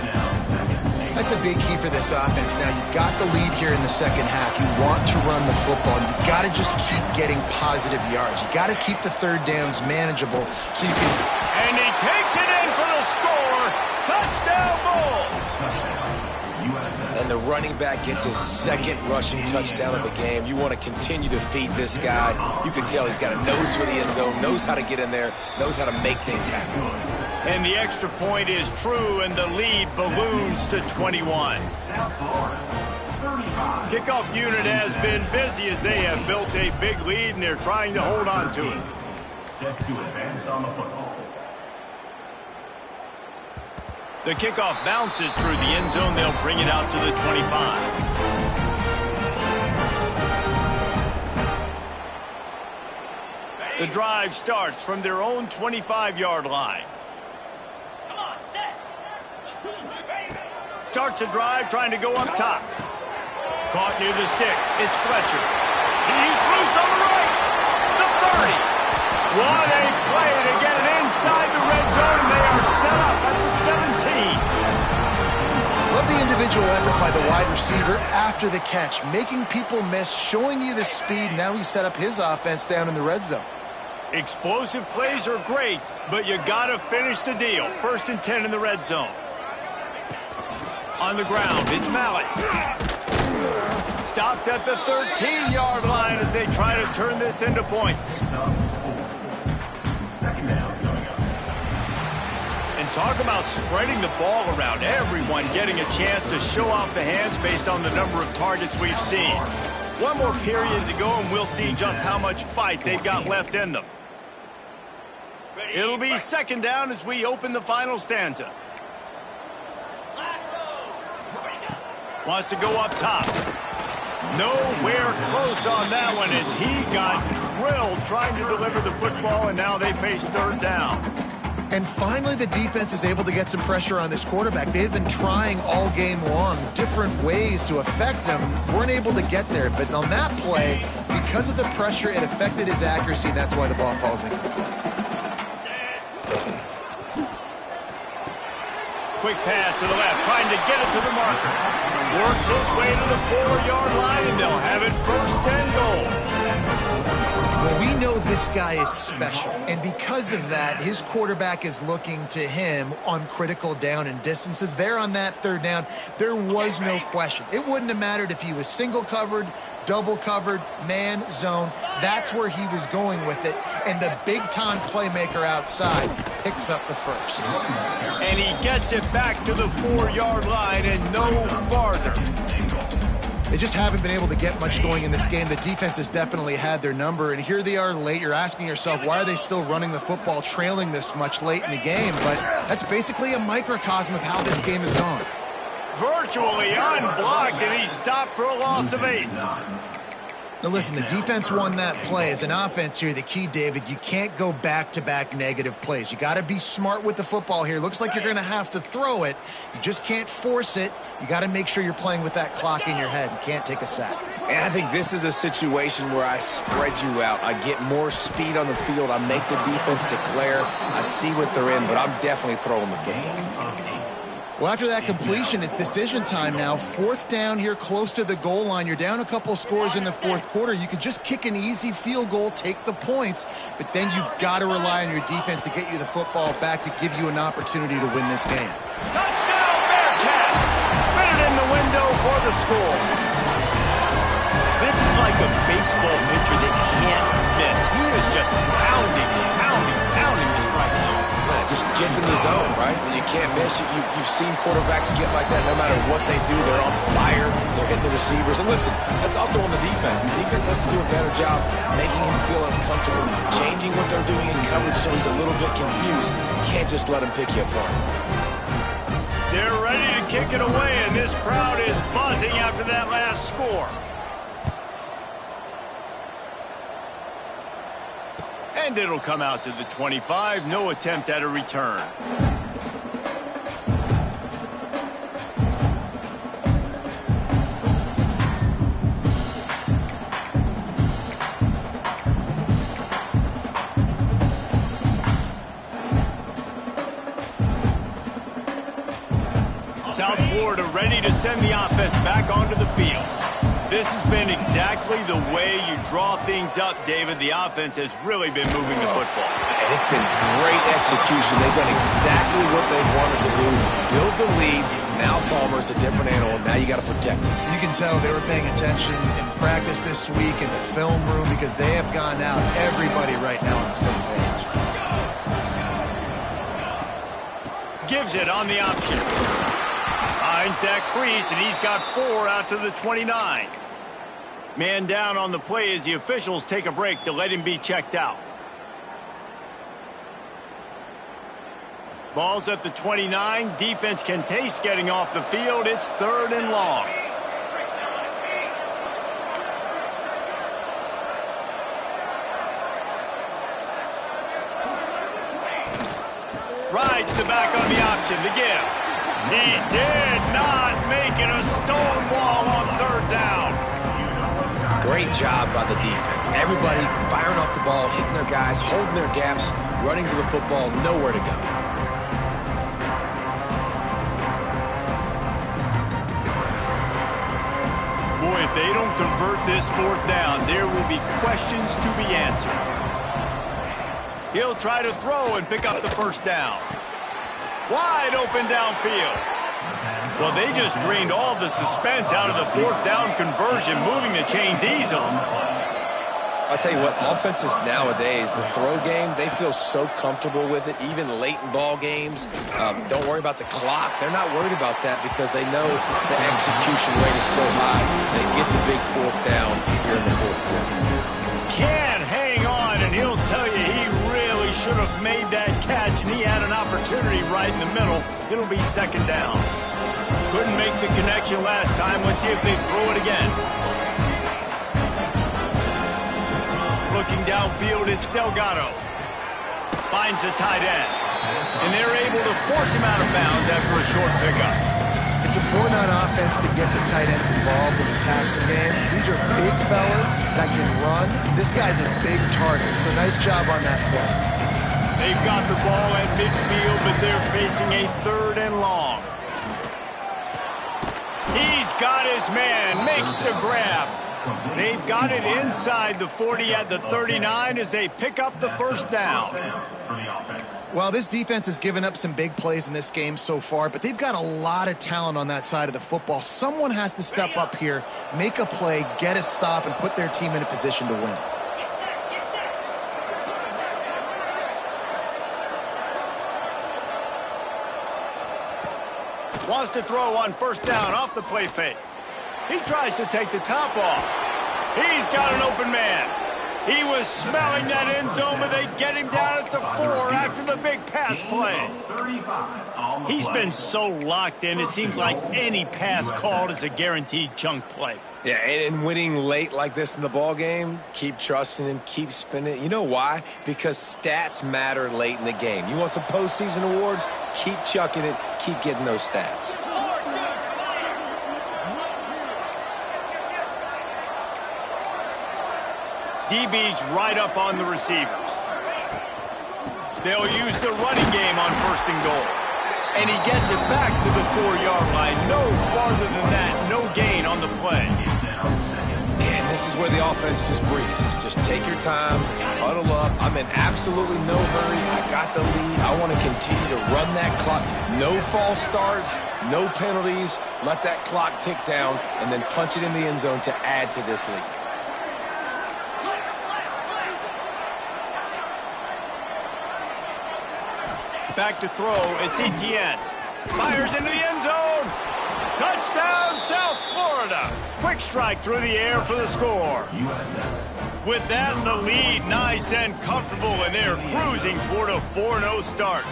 [SPEAKER 2] That's a big key for this offense. Now, you've got the lead here in the second half. You want to run the football. You've got to just keep getting positive yards. You've got to keep the 3rd downs manageable so you can...
[SPEAKER 1] And he takes it in for the score. Touchdown Bulls.
[SPEAKER 3] And the running back gets his 2nd rushing touchdown of the game. You want to continue to feed this guy. You can tell he's got a nose for the end zone, knows how to get in there, knows how to make things happen.
[SPEAKER 1] And the extra point is true, and the lead balloons to 21. Kickoff unit has been busy as they have built a big lead, and they're trying to hold on to it.
[SPEAKER 6] Set to advance on the football.
[SPEAKER 1] The kickoff bounces through the end zone. They'll bring it out to the 25. The drive starts from their own 25-yard line. Starts a drive trying to go up top. Caught near the sticks. It's Fletcher. He's loose on the right. The 30. What a play to get it inside the red zone, and they are set up at the 17.
[SPEAKER 2] Love the individual effort by the wide receiver after the catch, making people miss, showing you the speed. Now he set up his offense down in the red zone.
[SPEAKER 1] Explosive plays are great, but you got to finish the deal. 1st and 10 in the red zone. On the ground, it's Mallett. Stopped at the 13-yard line as they try to turn this into points. And talk about spreading the ball around. Everyone getting a chance to show off the hands based on the number of targets we've seen. One more period to go, and we'll see just how much fight they've got left in them. It'll be 2nd down as we open the final stanza. Wants to go up top. Nowhere close on that one as he got drilled trying to deliver the football, and now they face 3rd down.
[SPEAKER 2] And finally, the defense is able to get some pressure on this quarterback. They've been trying all game long different ways to affect him. Weren't able to get there, but on that play, because of the pressure, it affected his accuracy, and that's why the ball falls incomplete.
[SPEAKER 1] Quick pass to the left, trying to get it to the marker. Works his way to the 4-yard line, and they'll have it 1st and goal.
[SPEAKER 2] Well, we know this guy is special, and because of that, his quarterback is looking to him on critical down and distances. There on that 3rd down, there was no question. It wouldn't have mattered if he was single covered, double covered, man, zone. That's where he was going with it, and the big-time playmaker outside picks up the 1st.
[SPEAKER 1] And he gets it back to the 4-yard line and no farther.
[SPEAKER 2] They just haven't been able to get much going in this game. The defense has definitely had their number, and here they are late. You're asking yourself, why are they still running the football, trailing this much late in the game? But that's basically a microcosm of how this game has gone.
[SPEAKER 1] Virtually unblocked, and he stopped for a loss of 8.
[SPEAKER 2] Now listen, the defense won that play. As an offense here, the key, David, you can't go back-to-back negative plays. You got to be smart with the football here. Looks like you're going to have to throw it. You just can't force it. You got to make sure you're playing with that clock in your head. You can't take a sack.
[SPEAKER 3] And I think this is a situation where I spread you out. I get more speed on the field. I make the defense declare. I see what they're in, but I'm definitely throwing the football.
[SPEAKER 2] Well, after that completion, it's decision time now. 4th down here close to the goal line. You're down a couple of scores in the 4th quarter. You could just kick an easy field goal, take the points, but then you've got to rely on your defense to get you the football back to give you an opportunity to win this game.
[SPEAKER 1] Touchdown, Bearcats! Fit it in the window for the score. This is like a baseball pitcher that can't miss. He is just pounding the strike zone.
[SPEAKER 3] Man, it just gets in the zone, right? When you can't miss, you've seen quarterbacks get like that no matter what they do. They're on fire. They're hitting the receivers. And listen, that's also on the defense. The defense has to do a better job making him feel uncomfortable, changing what they're doing in coverage so he's a little bit confused. You can't just let him pick you apart.
[SPEAKER 1] They're ready to kick it away, and this crowd is buzzing after that last score. And it'll come out to the 25. No attempt at a return. South Florida ready to send the offense back onto the field. This has been exactly the way you draw things up, David. The offense has really been moving the football.
[SPEAKER 3] And it's been great execution. They've done exactly what they've wanted to do. Build the lead. Now Palmer's a different animal. Now you got to protect him.
[SPEAKER 2] You can tell they were paying attention in practice this week in the film room because they have gone out, everybody right now on the same page.
[SPEAKER 1] Gives it on the option. Finds that crease, and he's got 4 out to the 29. Man down on the play as the officials take a break to let him be checked out. Ball's at the 29. Defense can taste getting off the field. It's 3rd and long. Rides the back on the option. The give. He did not make it a stonewall on 3rd down.
[SPEAKER 3] Great job by the defense. Everybody firing off the ball, hitting their guys, holding their gaps, running to the football, nowhere to go.
[SPEAKER 1] Boy, if they don't convert this 4th down, there will be questions to be answered. He'll try to throw and pick up the 1st down. Wide open downfield. Well, they just drained all the suspense out of the 4th down conversion, moving the chains easily.
[SPEAKER 3] I'll tell you what, offenses nowadays, the throw game, they feel so comfortable with it, even late in ball games. Don't worry about the clock. They're not worried about that because they know the execution rate is so high. They get the big 4th down here in the 4th quarter.
[SPEAKER 1] Can't hang on, and he'll tell you he really should have made that catch, and he had an opportunity right in the middle. It'll be 2nd down. Couldn't make the connection last time. Let's see if they throw it again. Looking downfield, it's Delgado. Finds the tight end. And they're able to force him out of bounds after a short pickup.
[SPEAKER 2] It's important on offense to get the tight ends involved in the passing game. These are big fellas that can run. This guy's a big target, so nice job on that play.
[SPEAKER 1] They've got the ball at midfield, but they're facing a 3rd and long. He's got his man, makes the grab. They've got it inside the 40 at the 39 as they pick up the 1st down.
[SPEAKER 2] Well, this defense has given up some big plays in this game so far, but they've got a lot of talent on that side of the football. Someone has to step up here, make a play, get a stop, and put their team in a position to win.
[SPEAKER 1] Wants to throw on 1st down off the play fake. He tries to take the top off. He's got an open man. He was smelling that end zone, but they get him down at the 4 after the big pass play. He's been so locked in, it seems like any pass called is a guaranteed chunk play.
[SPEAKER 3] Yeah, and winning late like this in the ball game, keep trusting him, keep spinning. You know why? Because stats matter late in the game. You want some postseason awards? Keep chucking it, keep getting those stats.
[SPEAKER 1] DB's right up on the receivers. They'll use the running game on 1st and goal. And he gets it back to the 4-yard line. No farther than that. No gain on the play.
[SPEAKER 3] And this is where the offense just breathes. Just take your time, huddle up. I'm in absolutely no hurry. I got the lead. I want to continue to run that clock. No false starts, no penalties. Let that clock tick down and then punch it in the end zone to add to this lead.
[SPEAKER 1] Back to throw. It's Etienne. Fires into the end zone. Touchdown, South Florida. Quick strike through the air for the score. With that, the lead nice and comfortable, and they're cruising toward a 4-0 start.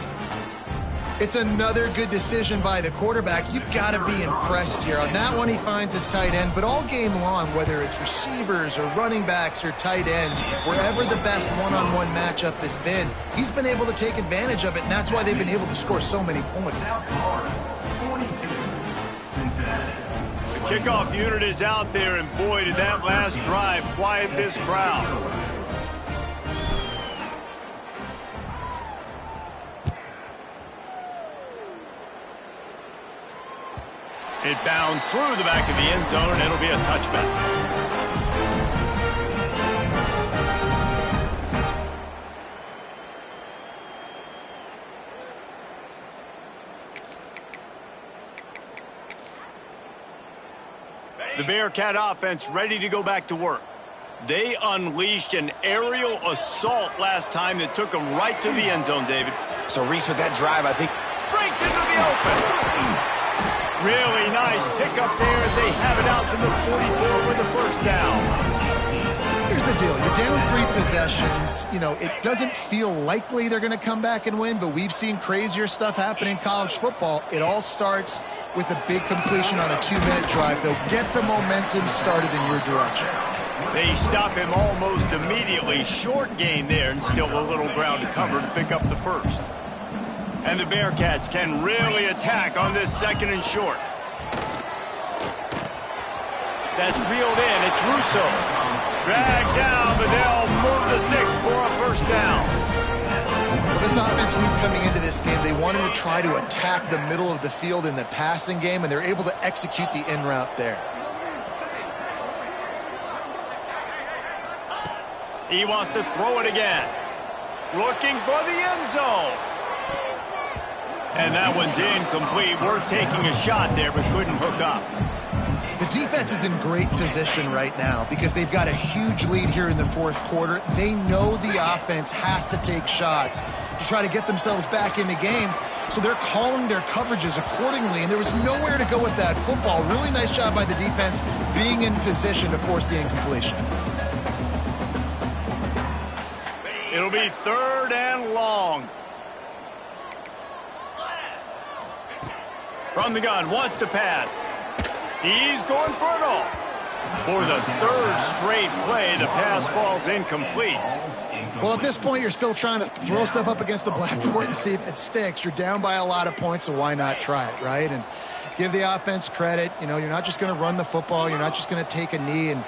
[SPEAKER 2] It's another good decision by the quarterback. You've got to be impressed here. On that one, he finds his tight end, but all game long, whether it's receivers or running backs or tight ends, wherever the best one-on-one matchup has been, he's been able to take advantage of it, and that's why they've been able to score so many points.
[SPEAKER 1] The kickoff unit is out there, and boy, did that last drive quiet this crowd. It bounds through the back of the end zone, and it'll be a touchback. The Bearcat offense ready to go back to work. They unleashed an aerial assault last time that took them right to the end zone, David.
[SPEAKER 3] So Reese, with that drive, I think
[SPEAKER 1] Breaks into the open. Really nice pickup there as they have it out to the 44 with the first down.
[SPEAKER 2] Here's the deal. You're down 3 possessions. You know, it doesn't feel likely they're going to come back and win, but we've seen crazier stuff happen in college football. It all starts with a big completion on a 2-minute drive. They'll get the momentum started in your direction.
[SPEAKER 1] They stop him almost immediately. Short gain there, and still a little ground to cover to pick up the first. And the Bearcats can really attack on this 2nd and short. That's reeled in. It's Russo. Dragged down, but they'll move the sticks for a first down.
[SPEAKER 2] Well, this offense knew coming into this game they wanted to try to attack the middle of the field in the passing game, and they're able to execute the in route there.
[SPEAKER 1] He wants to throw it again. Looking for the end zone. And that one's incomplete. Worth taking a shot there, but couldn't hook up.
[SPEAKER 2] The defense is in great position right now because they've got a huge lead here in the 4th quarter. They know the offense has to take shots to try to get themselves back in the game, so they're calling their coverages accordingly, and there was nowhere to go with that football. Really nice job by the defense being in position to force the incompletion.
[SPEAKER 1] It'll be 3rd and long. From the gun, wants to pass. He's going for it all. For the 3rd straight play, the pass falls incomplete.
[SPEAKER 2] Well, at this point, you're still trying to throw stuff up against the blackboard and see if it sticks. You're down by a lot of points, so why not try it, right? And give the offense credit. You know, you're not just going to run the football. You're not just going to take a knee and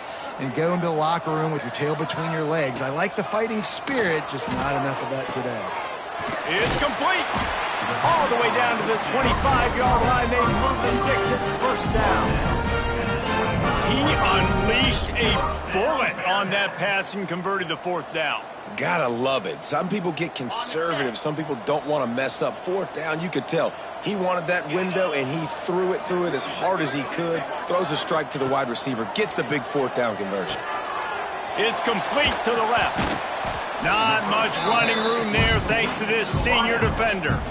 [SPEAKER 2] go into the locker room with your tail between your legs. I like the fighting spirit, just not enough of that today.
[SPEAKER 1] It's complete. All the way down to the 25-yard line. They move the sticks. It's first down. He unleashed a bullet on that pass and converted the 4th down.
[SPEAKER 3] gotta love it. Some people get conservative. Some people don't want to mess up. 4th down, you could tell. He wanted that window, and he threw it as hard as he could. Throws a strike to the wide receiver. Gets the big 4th down conversion.
[SPEAKER 1] It's complete to the left. Not much running room there thanks to this senior defender.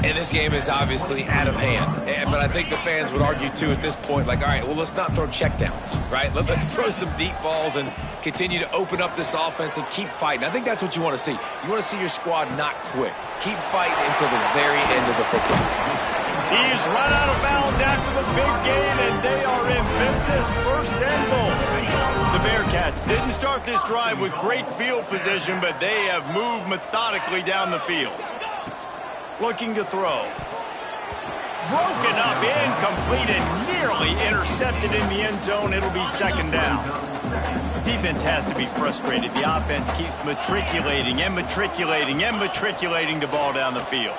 [SPEAKER 3] And this game is obviously out of hand. But I think the fans would argue, too, at this point, like, all right, well, let's not throw checkdowns, right? Let's throw some deep balls and continue to open up this offense and keep fighting. I think that's what you want to see. You want to see your squad not quit. Keep fighting until the very end of the football game.
[SPEAKER 1] He's run out of bounds after the big game, and they are in business. 1st and goal. The Bearcats didn't start this drive with great field position, but they have moved methodically down the field. Looking to throw. Broken up, incomplete, and nearly intercepted in the end zone. It'll be 2nd down. The defense has to be frustrated. The offense keeps matriculating and matriculating and matriculating the ball down the field.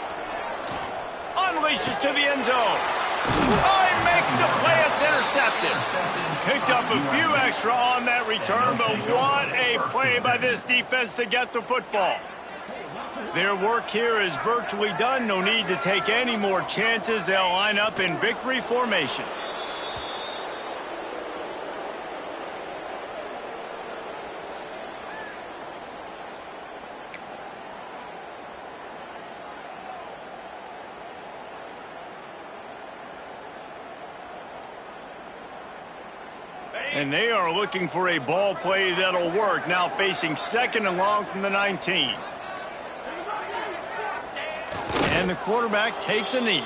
[SPEAKER 1] unleashes to the end zone. Oh, he makes the play. It's intercepted. Picked up a few extra on that return, but what a play by this defense to get the football. Their work here is virtually done. No need to take any more chances. They'll line up in victory formation. And they are looking for a ball play that'll work. Now facing 2nd and long from the 19. And the quarterback takes a knee.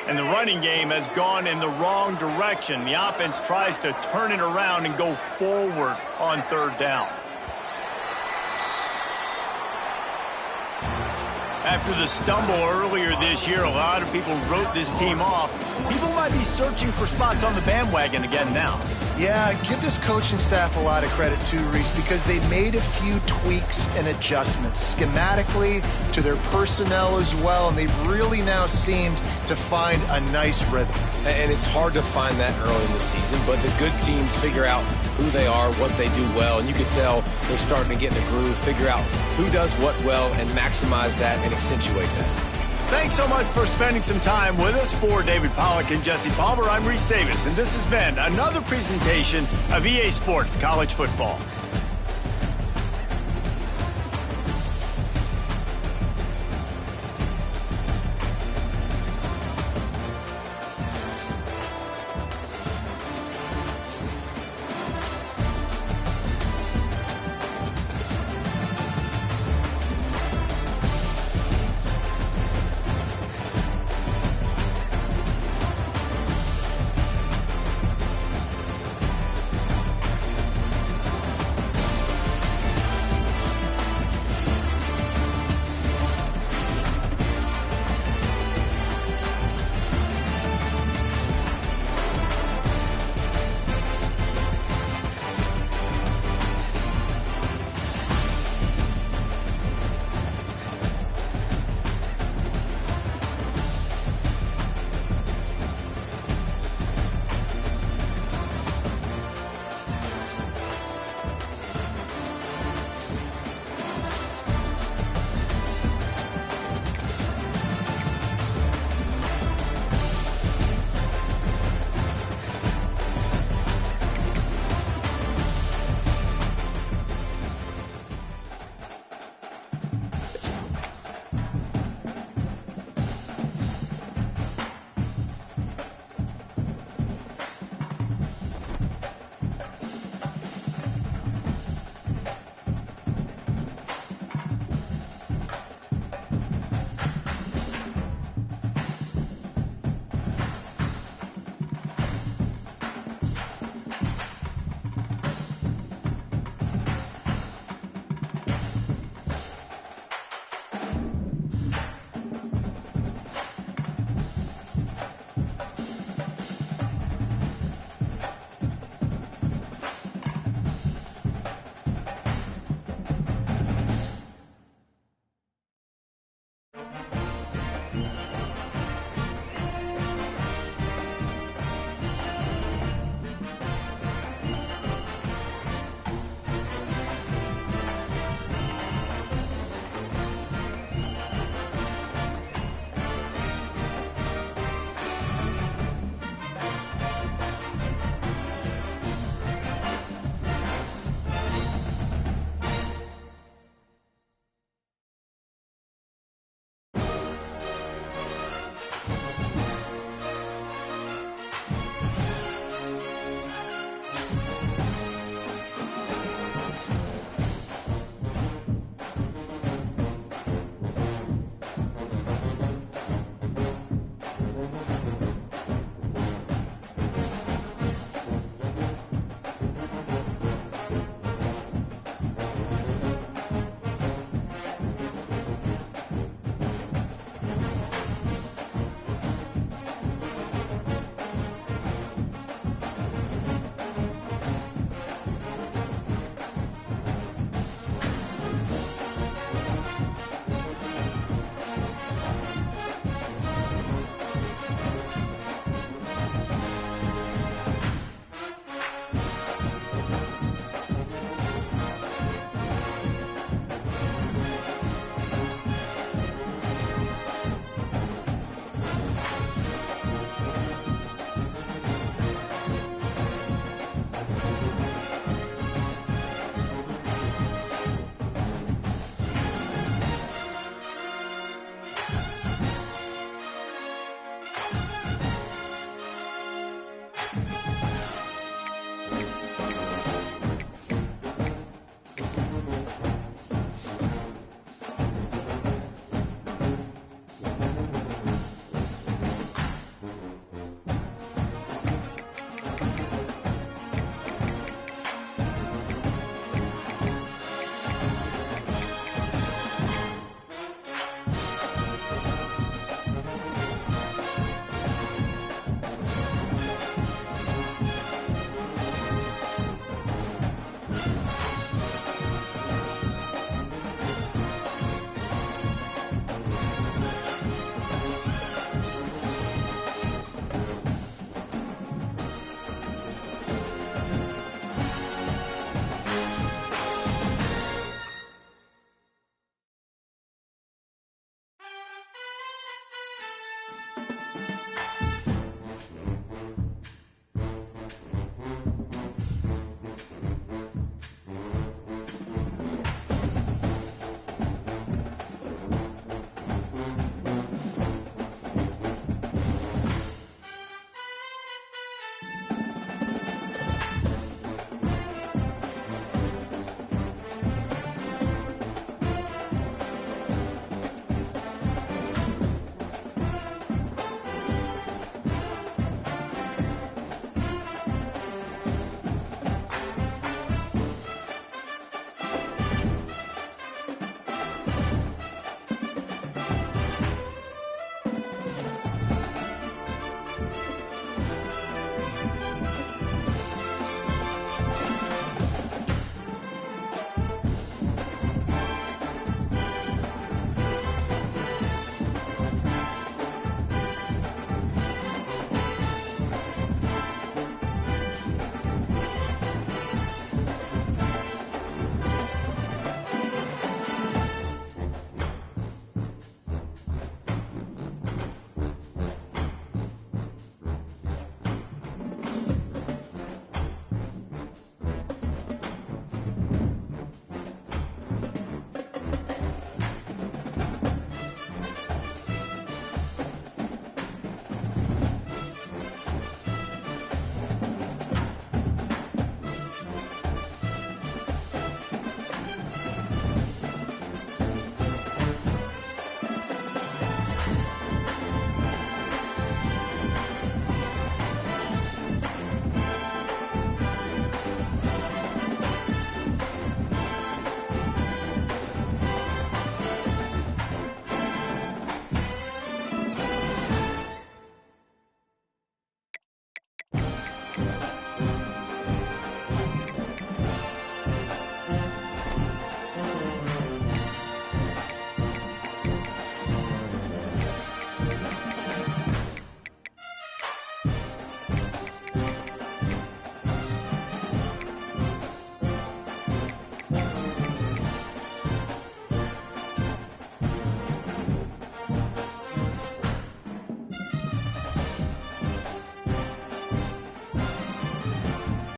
[SPEAKER 1] And the running game has gone in the wrong direction. The offense tries to turn it around and go forward on 3rd down. After the stumble earlier this year, a lot of people wrote this team off. People might be searching for spots on the bandwagon again now.
[SPEAKER 2] Yeah, give this coaching staff a lot of credit too, Reese, because they made a few tweaks and adjustments schematically to their personnel as well, and they've really now seemed to find a nice rhythm.
[SPEAKER 3] And it's hard to find that early in the season, but the good teams figure out who they are, what they do well, and you can tell they're starting to get in a groove, figure out who does what well, and maximize that and accentuate that.
[SPEAKER 1] Thanks so much for spending some time with us. For David Pollack and Jesse Palmer, I'm Reese Davis, and this has been another presentation of EA Sports College Football.